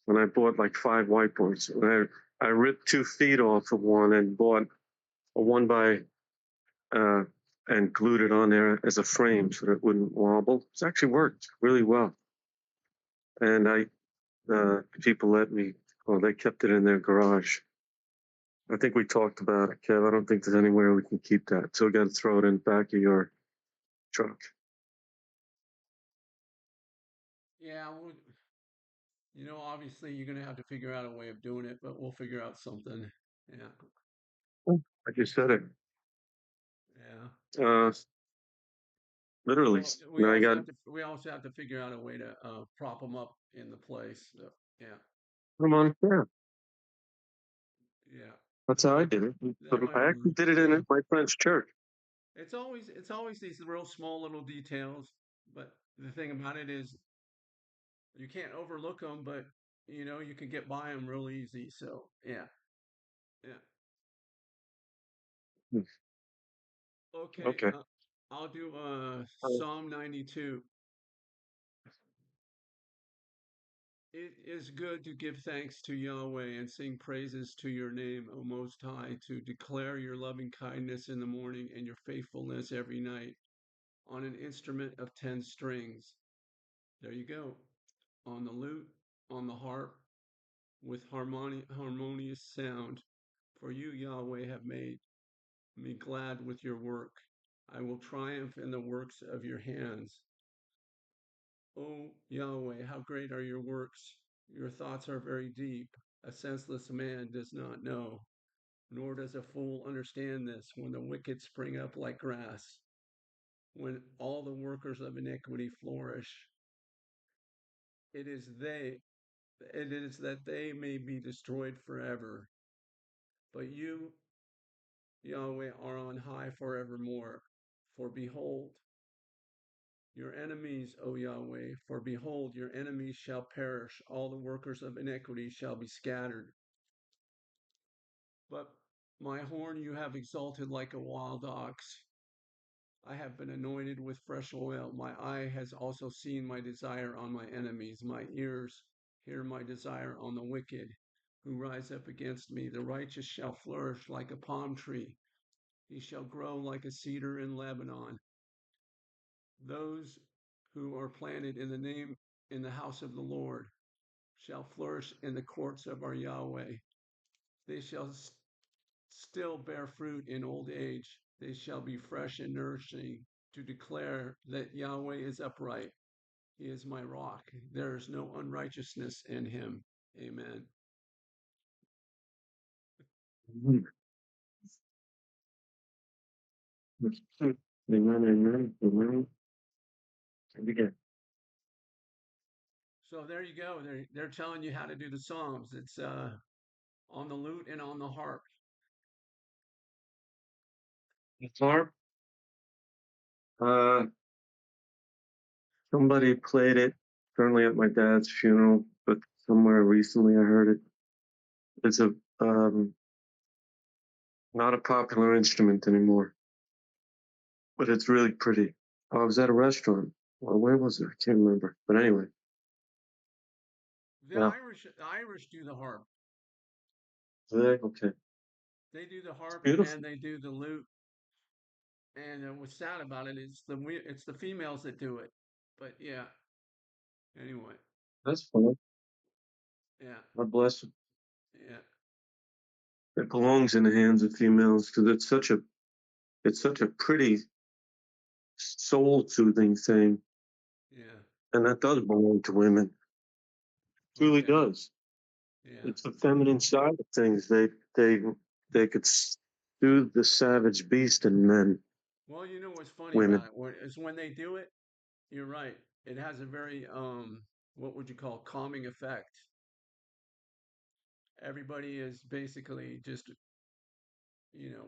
Speaker 1: and I bought like 5 whiteboards. And I ripped 2 feet off of one and bought a one by uh, and glued it on there as a frame so that it wouldn't wobble. It's actually worked really well. And people let me, well, they kept it in their garage. I think we talked about it, Kev. I don't think there's anywhere we can keep that. So we got to throw it in the back of your truck.
Speaker 2: Yeah, obviously you're gonna have to figure out a way of doing it, but we'll figure out something. Yeah.
Speaker 1: I just said it.
Speaker 2: Yeah.
Speaker 1: Literally.
Speaker 2: Well,
Speaker 1: Now I got
Speaker 2: we also have to figure out a way to prop them up in the place. So, yeah.
Speaker 1: them on. Yeah,
Speaker 2: Yeah.
Speaker 1: that's how I did it. But
Speaker 2: That might
Speaker 1: I
Speaker 2: be,
Speaker 1: actually did it in
Speaker 2: yeah.
Speaker 1: my friend's church.
Speaker 2: It's always these real small little details, but the thing about it is you can't overlook them, but you can get by them real easy. So, yeah. Yeah.
Speaker 1: Hmm.
Speaker 2: Okay,
Speaker 1: Okay.
Speaker 2: I'll do
Speaker 1: Uh,
Speaker 2: Psalm 92. It is good to give thanks to Yahweh and sing praises to your name, O Most High, to declare your loving kindness in the morning and your faithfulness every night on an instrument of 10 strings. There you go. On the lute, on the harp, with harmonious sound. For you, Yahweh, have made me glad with your work. I will triumph in the works of your hands. O Yahweh, how great are your works! Your thoughts are very deep. A senseless man does not know, nor does a fool understand this when the wicked spring up like grass, when all the workers of iniquity flourish. It is they it is that they may be destroyed forever. But you, Yahweh, are on high forevermore. For behold, your enemies, O Yahweh, for behold, your enemies shall perish, all the workers of iniquity shall be scattered. But my horn you have exalted like a wild ox. I have been anointed with fresh oil. My eye has also seen my desire on my enemies. My ears hear my desire on the wicked who rise up against me. The righteous shall flourish like a palm tree. He shall grow like a cedar in Lebanon. Those who are planted in the house of the Lord shall flourish in the courts of our Yahweh. They shall still bear fruit in old age. They shall be fresh and nourishing to declare that Yahweh is upright. He is my rock. There is no unrighteousness in him. Amen.
Speaker 1: mhm. Amen, amen, amen. And again,
Speaker 2: So there you go. They're telling you how to do the Psalms. It's on the lute and on the harp.
Speaker 1: harp. Somebody played it, currently at my dad's funeral, but somewhere recently I heard it. It's a not a popular instrument anymore, but it's really pretty. I was at a restaurant. Well, where was it? I can't remember. But anyway,
Speaker 2: The
Speaker 1: yeah.
Speaker 2: Irish do the harp.
Speaker 1: Okay.
Speaker 2: They do the
Speaker 1: It's
Speaker 2: harp
Speaker 1: beautiful.
Speaker 2: and they do the lute. And what's sad about it is it's the females that do it. But yeah, anyway,
Speaker 1: That's fine.
Speaker 2: yeah,
Speaker 1: God bless it.
Speaker 2: yeah,
Speaker 1: It belongs in the hands of females because it's such a pretty soul soothing thing.
Speaker 2: yeah.
Speaker 1: And that does belong to women. It really
Speaker 2: Okay,
Speaker 1: does.
Speaker 2: yeah.
Speaker 1: It's the feminine side of things. They could soothe the savage beast in men,
Speaker 2: Well, you know what's funny
Speaker 1: women.
Speaker 2: about it is when they do it. You're right. It has a very what would you call calming effect. Everybody is basically just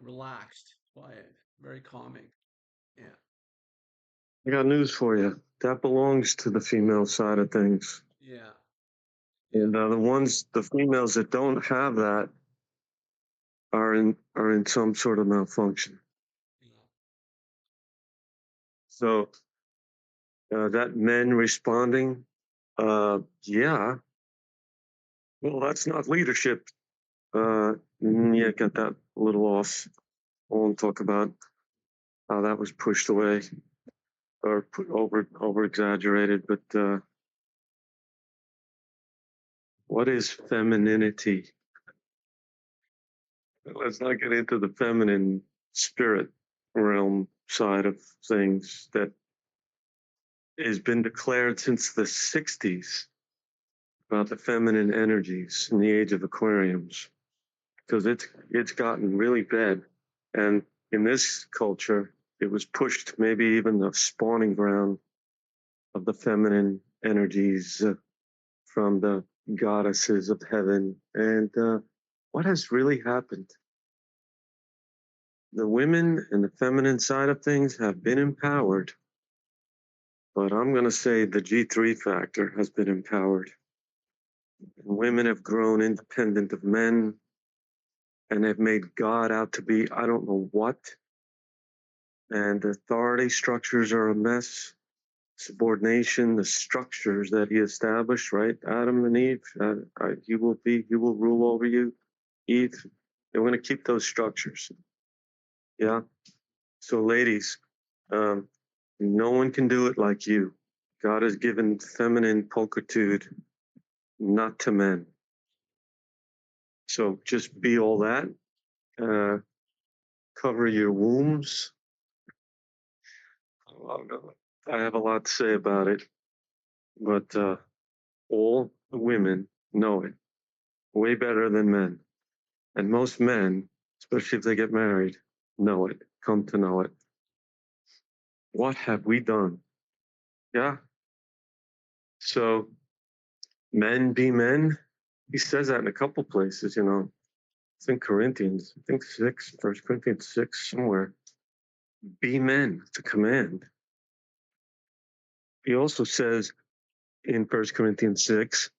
Speaker 2: relaxed by it. Very calming. Yeah.
Speaker 1: I got news for you. That belongs to the female side of things.
Speaker 2: Yeah. Yeah.
Speaker 1: And the females that don't have that are in some sort of malfunction.
Speaker 2: Yeah.
Speaker 1: So that men responding, yeah, well, that's not leadership. Yeah, got that a little off. I won't talk about how that was pushed away or over exaggerated. But what is femininity? Let's not get into the feminine spirit realm side of things that has been declared since the 60s about the feminine energies in the age of aquariums because it's gotten really bad, and in this culture it was pushed maybe even the spawning ground of the feminine energies from the goddesses of heaven. And what has really happened? The women and the feminine side of things have been empowered, but I'm going to say the G3 factor has been empowered. And women have grown independent of men and have made God out to be I don't know what. And authority structures are a mess. Subordination, the structures that he established, right? Adam and Eve, he will rule over you. Eve, and we're going to keep those structures. Yeah. So, ladies, um, no one can do it like you. God has given feminine pulchritude not to men. So just be all that. Uh, cover your wombs. I have a lot to say about it, but all the women know it way better than men. And most men, especially if they get married, know it, come to know it. What have we done? Yeah. So men be men. He says that in a couple places, It's in Corinthians, I think 6, 1 Corinthians 6, somewhere. Be men, it's a command. He also says in 1 Corinthians 6,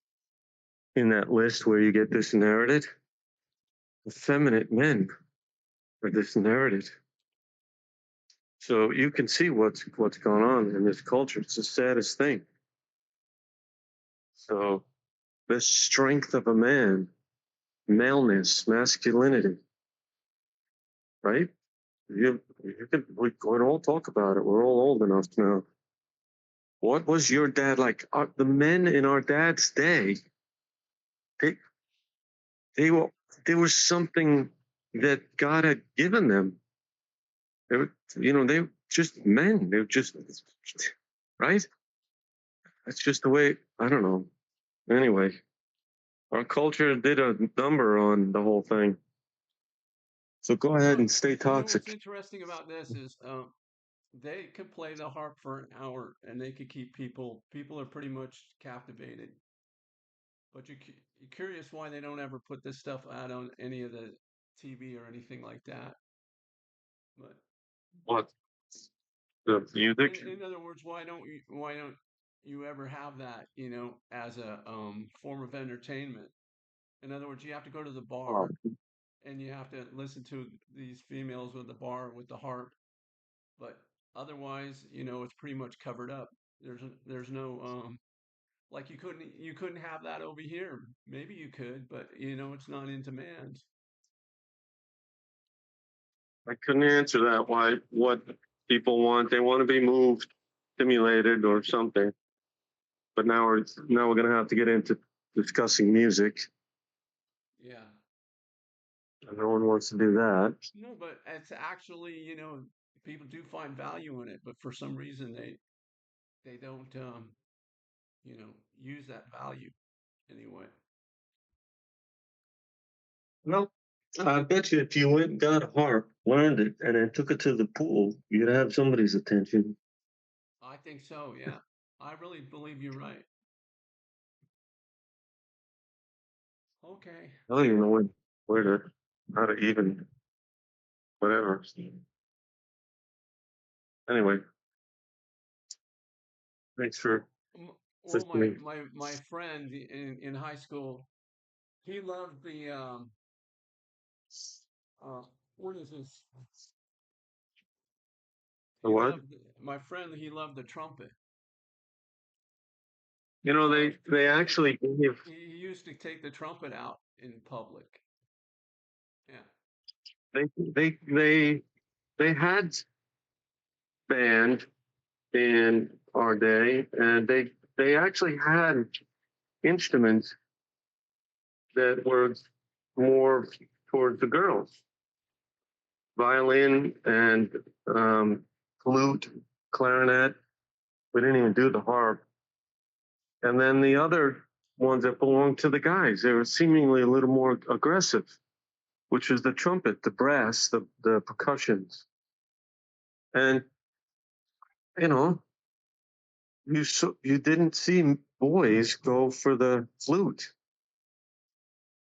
Speaker 1: in that list where you get disinherited, effeminate men are disinherited. So you can see what's going on in this culture. It's the saddest thing. So the strength of a man, maleness, masculinity, right? We can all talk about it. We're all old enough now. What was your dad like? The men in our dad's day, they they were there was something that God had given them. They were just men. They were just right. That's just the way. I don't know. Anyway, our culture did a number on the whole thing. So go ahead
Speaker 2: Well,
Speaker 1: and stay
Speaker 2: you know what's
Speaker 1: toxic.
Speaker 2: interesting about this is they could play the harp for an hour and they could keep people are pretty much captivated. But you're curious why they don't ever put this stuff out on any of the TV or anything like that. But
Speaker 1: What? The music?
Speaker 2: in other words, why don't you ever have that, as a form of entertainment? In other words, you have to go to the
Speaker 1: Oh,
Speaker 2: bar and you have to listen to these females with the bar with the harp, but otherwise, it's pretty much covered up. There's no like you couldn't have that over here. Maybe you could, but it's not in demand.
Speaker 1: I couldn't answer that. Why? What people want? They want to be moved, stimulated, or something. But now we're gonna have to get into discussing music.
Speaker 2: Yeah.
Speaker 1: And no one wants to do that.
Speaker 2: No, but it's actually, people do find value in it, but for some reason they don't use that value anyway.
Speaker 1: Well, I bet you if you went and got a harp, learned it, and then took it to the pool, you'd have somebody's attention.
Speaker 2: I think so, yeah. I really believe you're right. Okay.
Speaker 1: I don't even know how to even, whatever. Anyway, thanks for
Speaker 2: Well, my
Speaker 1: listening.
Speaker 2: my my friend in high school, he loved the uh what is this?
Speaker 1: The what?
Speaker 2: My friend, he loved the trumpet. So
Speaker 1: They actually gave,
Speaker 2: he used to take the trumpet out in public. Yeah.
Speaker 1: they, they, they, they had band in our day, and they actually had instruments that were more towards the girls, violin and flute, clarinet. We didn't even do the harp. And then the other ones that belonged to the guys, they were seemingly a little more aggressive, which was the trumpet, the brass, the percussions. And, you know, you didn't see boys go for the flute.